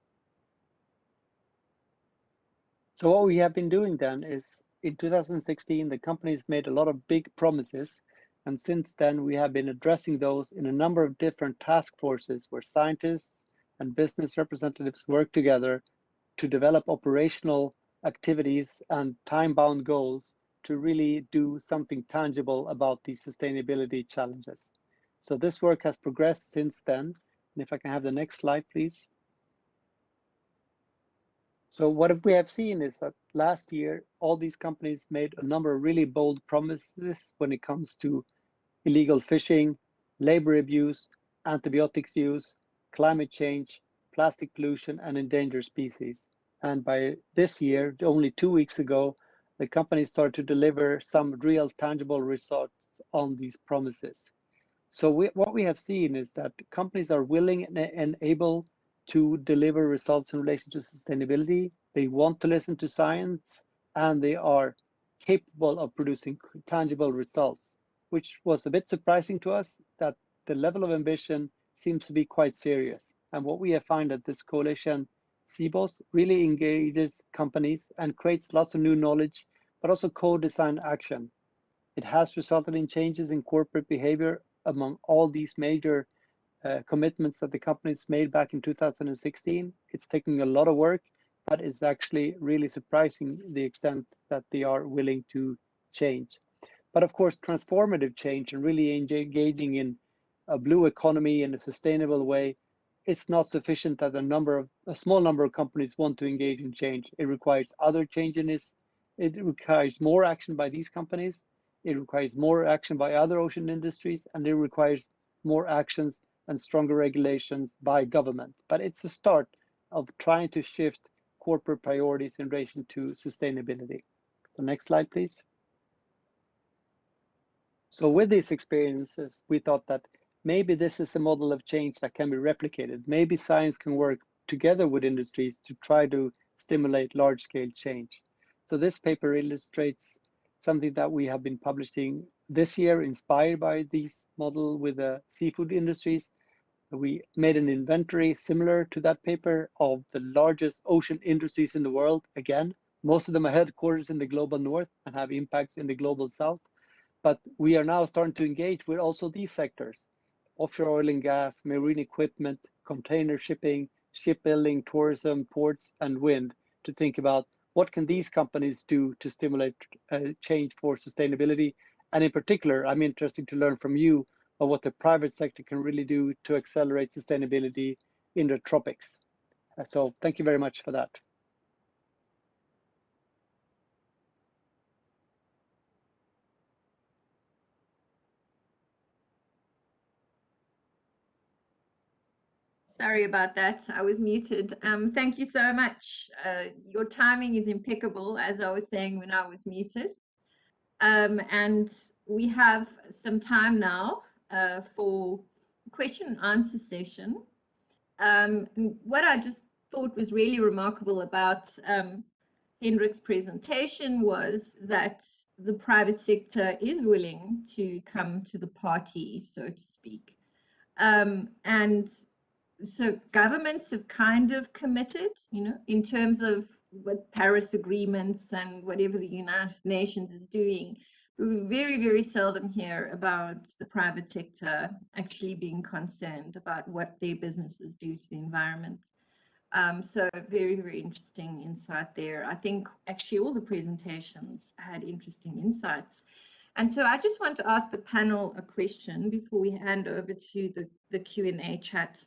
So what we have been doing then is in 2016, the companies made a lot of big promises. And since then, we have been addressing those in a number of different task forces where scientists and business representatives work together to develop operational activities and time-bound goals to really do something tangible about these sustainability challenges. So this work has progressed since then. And if I can have the next slide, please. So what we have seen is that last year, all these companies made a number of really bold promises when it comes to illegal fishing, labor abuse, antibiotics use, climate change, plastic pollution, and endangered species. And by this year, only 2 weeks ago, the company started to deliver some real tangible results on these promises. So what we have seen is that companies are willing and able to deliver results in relation to sustainability. They want to listen to science, and they are capable of producing tangible results, which was a bit surprising to us, that the level of ambition seems to be quite serious. And what we have found that this coalition, CBOS, really engages companies and creates lots of new knowledge, but also co-design action. It has resulted in changes in corporate behavior among all these major commitments that the companies made back in 2016. It's taking a lot of work, but it's actually really surprising the extent that they are willing to change. But of course, transformative change and really engaging in a blue economy in a sustainable way, it's not sufficient that a small number of companies want to engage in change. It requires other changes. It requires more action by these companies. It requires more action by other ocean industries, and it requires more actions and stronger regulations by government. But it's a start of trying to shift corporate priorities in relation to sustainability. So next slide, please. So with these experiences, we thought that maybe this is a model of change that can be replicated. Maybe science can work together with industries to try to stimulate large-scale change. So this paper illustrates something that we have been publishing this year, inspired by this model with the seafood industries. We made an inventory similar to that paper of the largest ocean industries in the world. Again, most of them are headquarters in the global north and have impacts in the global south. But we are now starting to engage with also these sectors: offshore oil and gas, marine equipment, container shipping, shipbuilding, tourism, ports, and wind, to think about what can these companies do to stimulate change for sustainability. And in particular, I'm interested to learn from you of what the private sector can really do to accelerate sustainability in the tropics. So thank you very much for that. Sorry about that. I was muted. Thank you so much. Your timing is impeccable, as I was saying when I was muted. And we have some time now for question and answer session. What I just thought was really remarkable about Hendrik's presentation was that the private sector is willing to come to the party, so to speak. And so governments have kind of committed, in terms of what Paris agreements and whatever the United Nations is doing. We very, very seldom hear about the private sector actually being concerned about what their businesses do to the environment. So very, very interesting insight there. I think actually all the presentations had interesting insights. And so I just want to ask the panel a question before we hand over to the Q&A chat.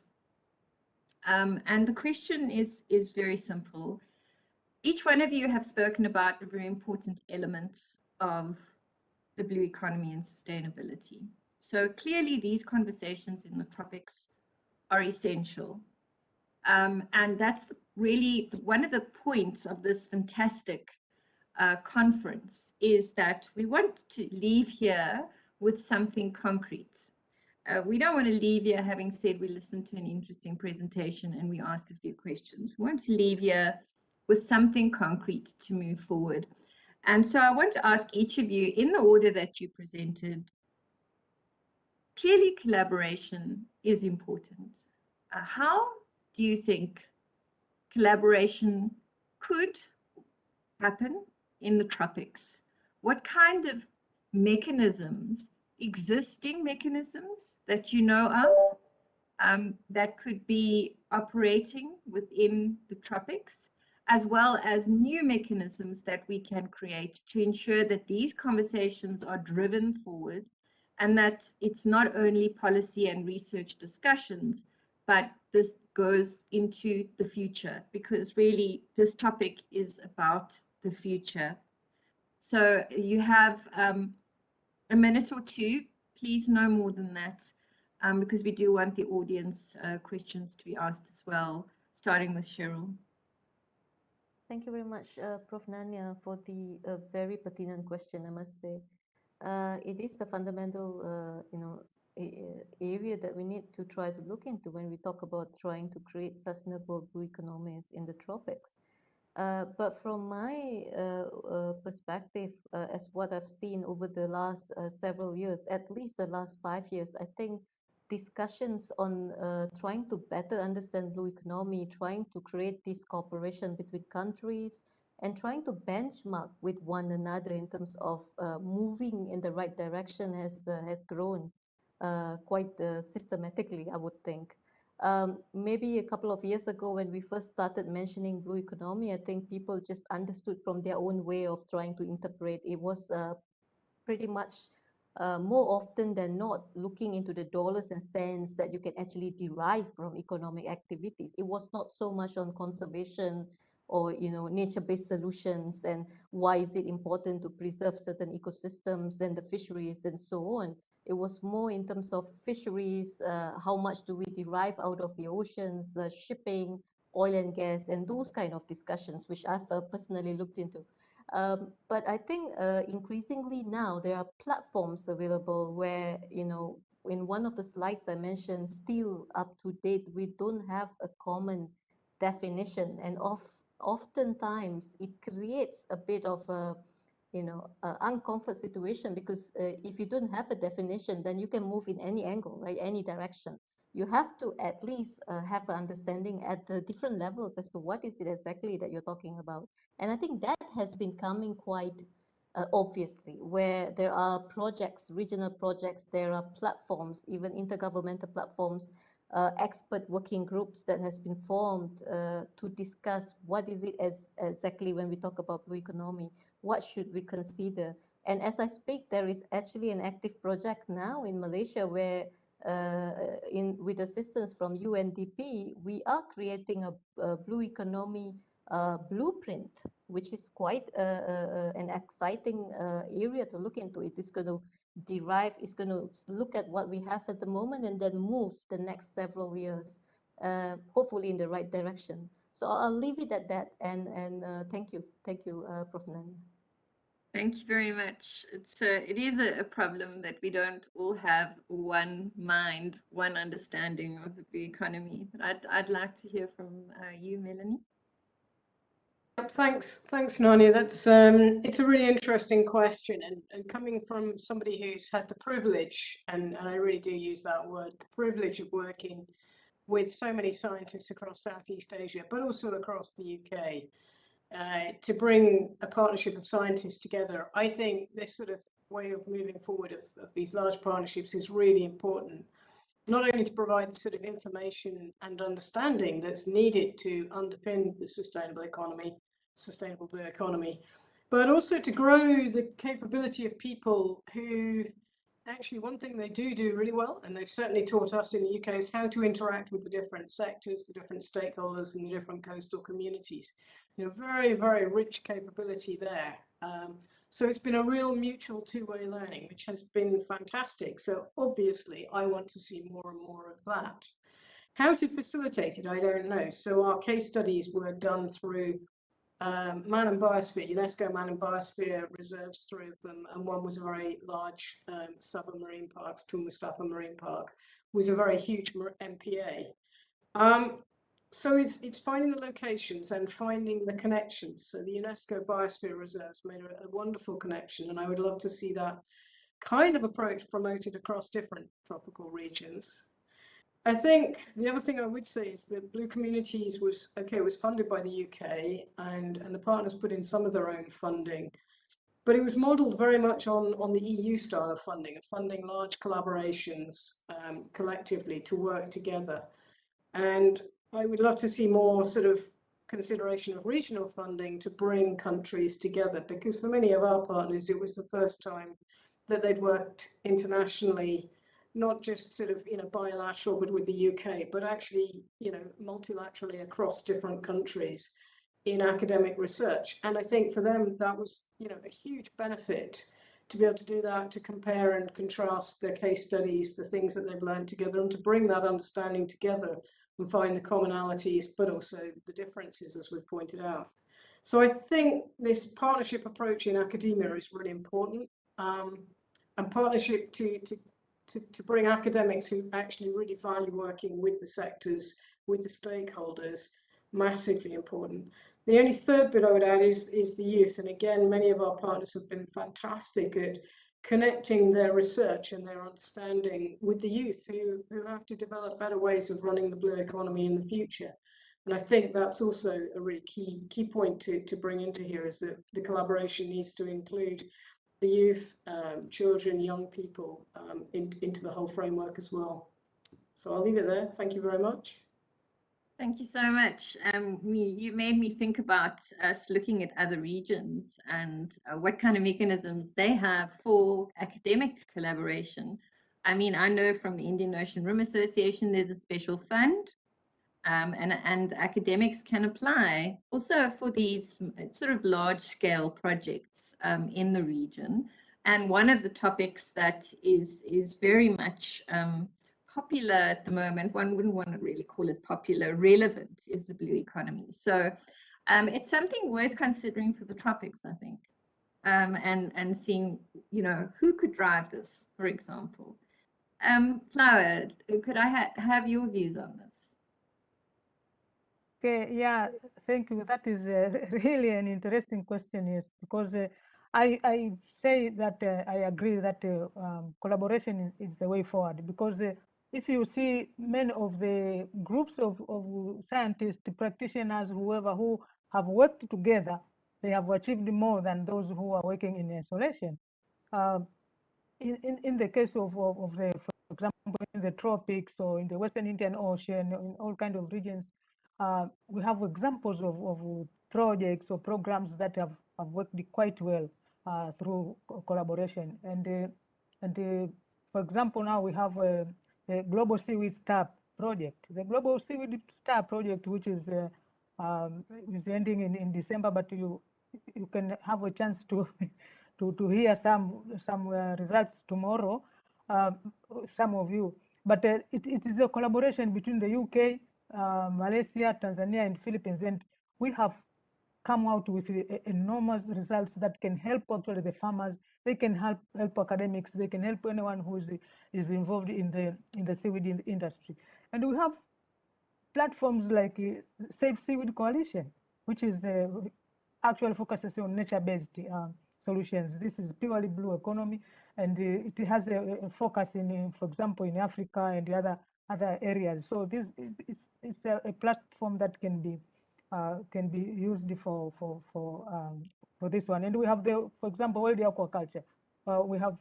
And the question is very simple. Each one of you have spoken about a very important element of the blue economy and sustainability. So clearly these conversations in the tropics are essential. And that's really one of the points of this fantastic conference, is that we want to leave here with something concrete. We don't want to leave here having said we listened to an interesting presentation and we asked a few questions. We want to leave here with something concrete to move forward. And so I want to ask each of you, in the order that you presented, clearly collaboration is important. How do you think collaboration could happen in the tropics? What kind of mechanisms, existing mechanisms that you know of, that could be operating within the tropics, as well as new mechanisms that we can create to ensure that these conversations are driven forward and that it's not only policy and research discussions, but this goes into the future, because really this topic is about the future. So you have a minute or two, please, no more than that, because we do want the audience questions to be asked as well, starting with Cheryl. Thank you very much, Prof. Nanya, for the very pertinent question, I must say. it is the fundamental, area that we need to try to look into when we talk about trying to create sustainable blue economies in the tropics. But from my perspective, as what I've seen over the last several years, at least the last 5 years, I think discussions on trying to better understand blue economy, trying to create this cooperation between countries, and trying to benchmark with one another in terms of moving in the right direction has grown quite systematically, I would think. Maybe a couple of years ago, when we first started mentioning blue economy, I think people just understood from their own way of trying to interpret. It was pretty much more often than not looking into the dollars and cents that you can actually derive from economic activities. It was not so much on conservation or nature-based solutions and why is it important to preserve certain ecosystems and the fisheries and so on. It was more in terms of fisheries, how much do we derive out of the oceans, shipping, oil and gas, and those kind of discussions, which I've personally looked into. But I think increasingly now there are platforms available where, in one of the slides I mentioned, still up to date, we don't have a common definition. And oftentimes it creates a bit of a, uncomfort situation because if you don't have a definition, then you can move in any angle, right? Any direction. You have to at least have an understanding at the different levels as to what is it exactly that you're talking about. And I think that has been coming quite obviously, where there are projects, regional projects, there are platforms, even intergovernmental platforms, expert working groups that has been formed to discuss what is it exactly when we talk about blue economy, what should we consider. And as I speak, there is actually an active project now in Malaysia where with assistance from UNDP, we are creating a blue economy blueprint, which is quite an exciting area to look into. It is going to it's going to look at what we have at the moment and then move the next several years, hopefully in the right direction. So I'll leave it at that. And thank you, Prof. Nani. Thank you very much. It is a problem that we don't all have one mind, one understanding of the blue economy. But I'd like to hear from you, Melanie. Thanks, Nani. That's it's a really interesting question, and coming from somebody who's had the privilege, and I really do use that word, the privilege of working with so many scientists across Southeast Asia, but also across the UK, to bring a partnership of scientists together. I think this sort of way of moving forward of these large partnerships is really important, not only to provide sort of information and understanding that's needed to underpin the sustainable blue economy, but also to grow the capability of people who actually, one thing they do really well, and they've certainly taught us in the UK, is how to interact with the different sectors, the different stakeholders, and the different coastal communities. Very, very rich capability there. So it's been a real mutual two-way learning, which has been fantastic. So obviously, I want to see more and more of that. How to facilitate it, I don't know. So our case studies were done through Man and Biosphere, UNESCO Man and Biosphere reserves, 3 of them, and one was a very large submarine park, Tun Mustafa Marine Park, was a very huge MPA. So it's finding the locations and finding the connections. So the UNESCO Biosphere Reserves made a wonderful connection, and I would love to see that kind of approach promoted across different tropical regions. I think the other thing I would say is that Blue Communities was funded by the UK, and the partners put in some of their own funding, but it was modelled very much on the EU style of funding large collaborations collectively to work together. And I would love to see more sort of consideration of regional funding to bring countries together, because for many of our partners, it was the first time that they'd worked internationally, not just sort of bilateral, but with the UK, but actually multilaterally across different countries in academic research. And I think for them that was a huge benefit to be able to do that, to compare and contrast their case studies, the things that they've learned together, and to bring that understanding together and find the commonalities, but also the differences, as we've pointed out. So I think this partnership approach in academia is really important. and partnership to bring academics who actually really value working with the sectors, with the stakeholders, massively important. The only third bit I would add is the youth. And again, many of our partners have been fantastic at connecting their research and their understanding with the youth who have to develop better ways of running the blue economy in the future. And I think that's also a really key point to bring into here, is that the collaboration needs to include the youth, children, young people into the whole framework as well. So I'll leave it there. Thank you very much. Thank you so much. You made me think about us looking at other regions and what kind of mechanisms they have for academic collaboration. I mean, I know from the Indian Ocean Rim Association, there's a special fund, and academics can apply also for these sort of large-scale projects in the region. And one of the topics that is very much popular at the moment, one wouldn't want to really call it popular, relevant, is the blue economy. So it's something worth considering for the tropics, I think, and seeing, you know, who could drive this, for example. Flower, could I have your views on this? Okay, yeah, thank you. That is really an interesting question, yes, because I say that I agree that collaboration is the way forward, because if you see many of the groups of scientists, practitioners, whoever who have worked together, they have achieved more than those who are working in isolation. In the case of the, for example, in the tropics or in the Western Indian Ocean, in all kinds of regions, we have examples of projects or programs that have worked quite well through collaboration. And for example, now we have a Global Seaweed Star project. The Global Seaweed Star project, which is ending in December, but you can have a chance to to hear some results tomorrow, some of you. But it is a collaboration between the UK, Malaysia, Tanzania, and Philippines, and we have come out with enormous results that can help actually the farmers. They can help academics. They can help anyone who is involved in the seaweed industry. And we have platforms like Safe Seaweed Coalition, which is actually focuses on nature-based solutions. This is purely blue economy, and it has a focus in, for example, in Africa and the other areas. So this it's a platform that can be used for this one. And we have for example, world aquaculture. We have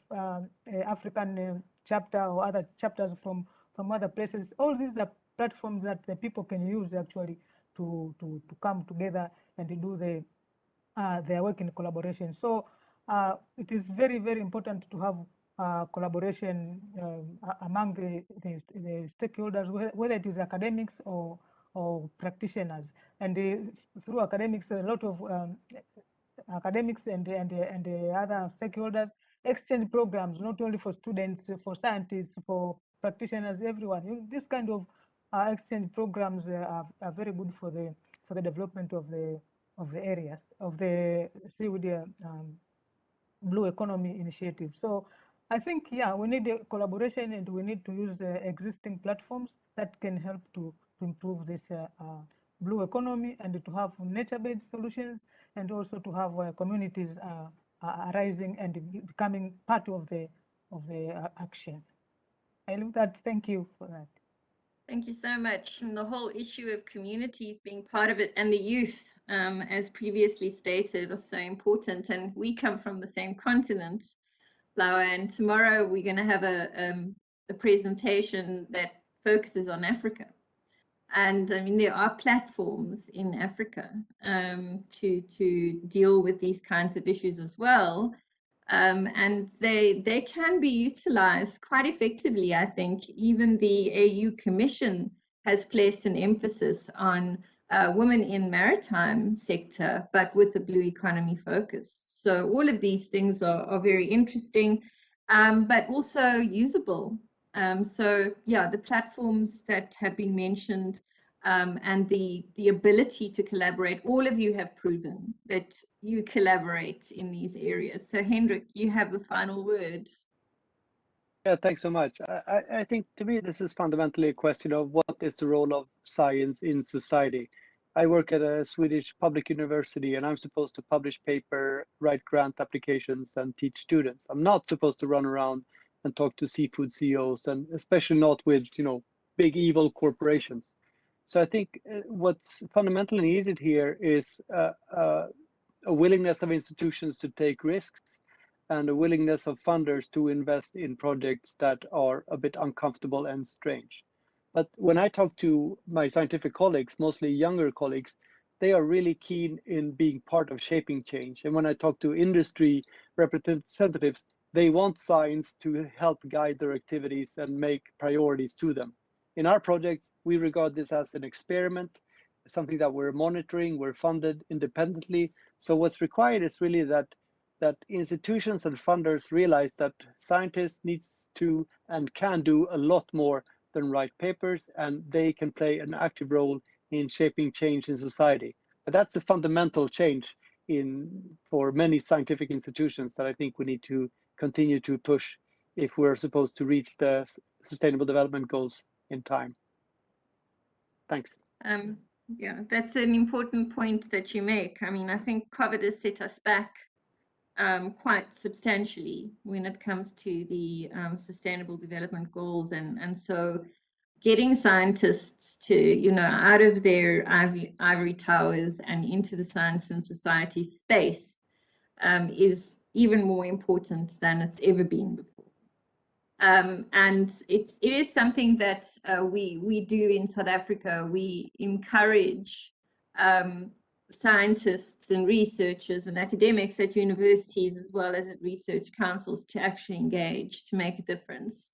African chapter or other chapters from other places. All these are platforms that the people can use actually to come together and to do their work in collaboration. So it is very, very important to have collaboration among the stakeholders, whether it is academics or practitioners. And through academics, a lot of academics and the other stakeholders exchange programs, not only for students, for scientists, for practitioners, everyone. This kind of exchange programs are very good for the development of the areas of the seaweed blue economy initiative. So I think, yeah, we need a collaboration, and we need to use existing platforms that can help to improve this blue economy, and to have nature-based solutions, and also to have communities arising and becoming part of the action. I leave that. Thank you for that. Thank you so much. And the whole issue of communities being part of it, and the youth, as previously stated, are so important. And we come from the same continent, Flower, and tomorrow we're going to have a presentation that focuses on Africa. And I mean, there are platforms in Africa to deal with these kinds of issues as well. And they can be utilized quite effectively, I think. Even the AU Commission has placed an emphasis on women in maritime sector, but with a blue economy focus. So all of these things are very interesting, but also usable. So yeah, the platforms that have been mentioned and the ability to collaborate, all of you have proven that you collaborate in these areas. So Hendrik, you have the final word. Yeah, thanks so much. I think to me, this is fundamentally a question of what is the role of science in society. I work at a Swedish public university and I'm supposed to publish paper, write grant applications and teach students. I'm not supposed to run around and talk to seafood CEOs and especially not with, big evil corporations. So I think what's fundamentally needed here is a willingness of institutions to take risks and a willingness of funders to invest in projects that are a bit uncomfortable and strange. But when I talk to my scientific colleagues, mostly younger colleagues, they are really keen in being part of shaping change. And when I talk to industry representatives, they want science to help guide their activities and make priorities to them. In our project, we regard this as an experiment, something that we're monitoring, we're funded independently. So what's required is really that institutions and funders realize that scientists needs to and can do a lot more than write papers, and they can play an active role in shaping change in society. But that's a fundamental change for many scientific institutions that I think we need to continue to push if we're supposed to reach the Sustainable Development Goals in time. Thanks. Yeah, that's an important point that you make. I mean, I think COVID has set us back quite substantially when it comes to the Sustainable Development Goals, and so getting scientists to, out of their ivory towers and into the science and society space is even more important than it's ever been before. And it is something that we do in South Africa. We encourage scientists and researchers and academics at universities as well as at research councils to actually engage, to make a difference.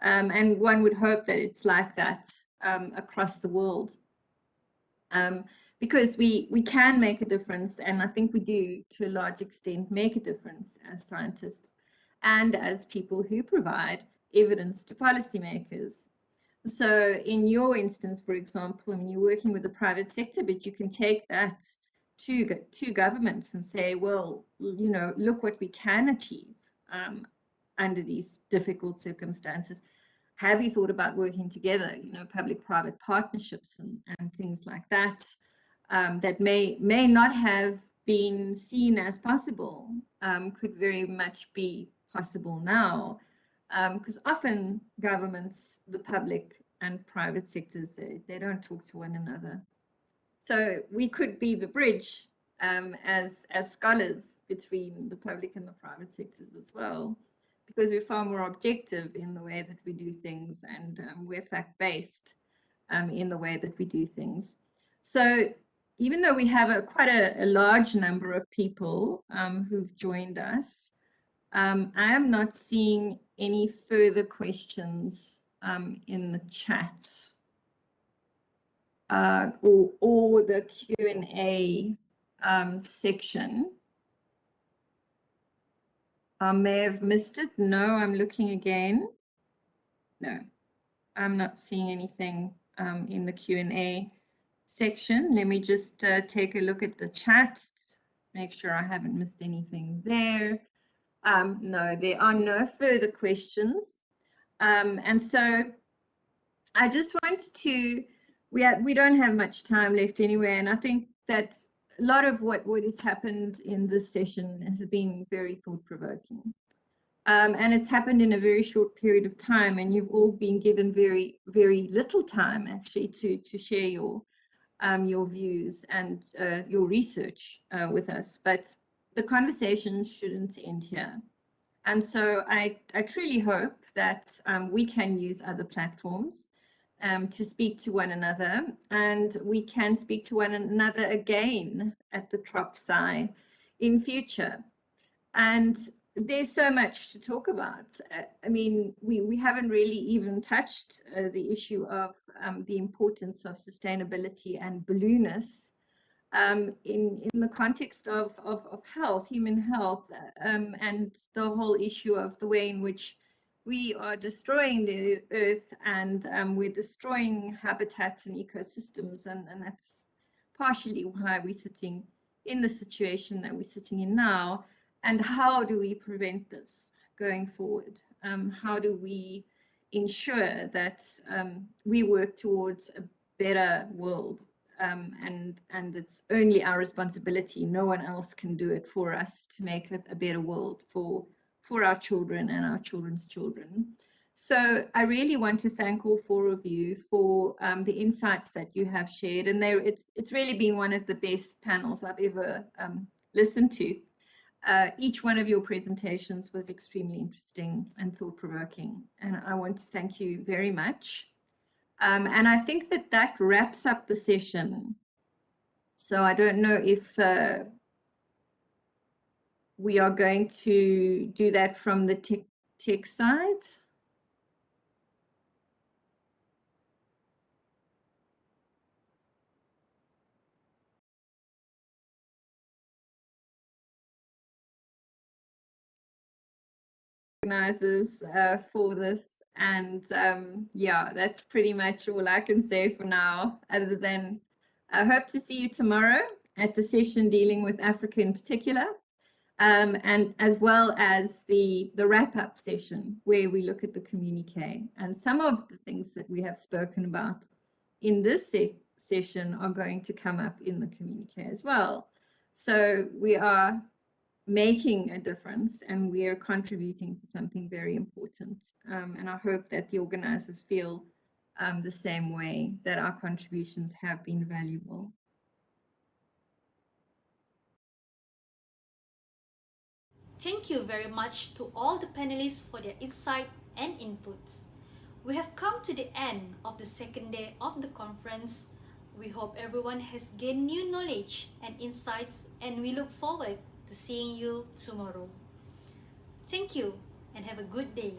And one would hope that it's like that across the world. Because we can make a difference, and I think we do to a large extent make a difference as scientists and as people who provide evidence to policymakers. So in your instance, for example, I mean, you're working with the private sector, but you can take that to governments and say, well, look what we can achieve under these difficult circumstances. Have you thought about working together, public-private partnerships and things like that, that may not have been seen as possible, could very much be possible now, because often governments, the public and private sectors, they don't talk to one another. So we could be the bridge as scholars between the public and the private sectors as well, because we're far more objective in the way that we do things, and we're fact-based in the way that we do things. So even though we have quite a large number of people who've joined us, I am not seeing any further questions in the chat or the Q&A section. I may have missed it. No, I'm looking again. No, I'm not seeing anything in the Q&A section. Let me just take a look at the chat, make sure I haven't missed anything there. No, there are no further questions. And so I just want to, we don't have much time left anyway, and I think that a lot of what has happened in this session has been very thought-provoking. And it's happened in a very short period of time, and you've all been given very, very little time actually to share your views and your research with us. But the conversation shouldn't end here. And so I truly hope that we can use other platforms to speak to one another, and we can speak to one another again at the TropSc in future. And there's so much to talk about. I mean, we haven't really even touched the issue of the importance of sustainability and blueness in the context of health, human health, and the whole issue of the way in which we are destroying the earth, and we're destroying habitats and ecosystems, and that's partially why we're sitting in the situation that we're sitting in now. And how do we prevent this going forward? how do we ensure that we work towards a better world, and it's only our responsibility. No one else can do it for us to make it a better world for our children and our children's children. So I really want to thank all four of you for the insights that you have shared, and it's really been one of the best panels I've ever listened to. Each one of your presentations was extremely interesting and thought-provoking, and I want to thank you very much. And I think that wraps up the session. So I don't know if we are going to do that from the tech side. Organizers for this, and yeah, that's pretty much all I can say for now, other than I hope to see you tomorrow at the session dealing with Africa in particular, and as well as the wrap-up session where we look at the communique, and some of the things that we have spoken about in this session are going to come up in the communique as well. So we are making a difference, and we are contributing to something very important. And I hope that the organizers feel the same way, that our contributions have been valuable. Thank you very much to all the panelists for their insight and inputs. We have come to the end of the second day of the conference. We hope everyone has gained new knowledge and insights, and we look forward to seeing you tomorrow. Thank you and have a good day.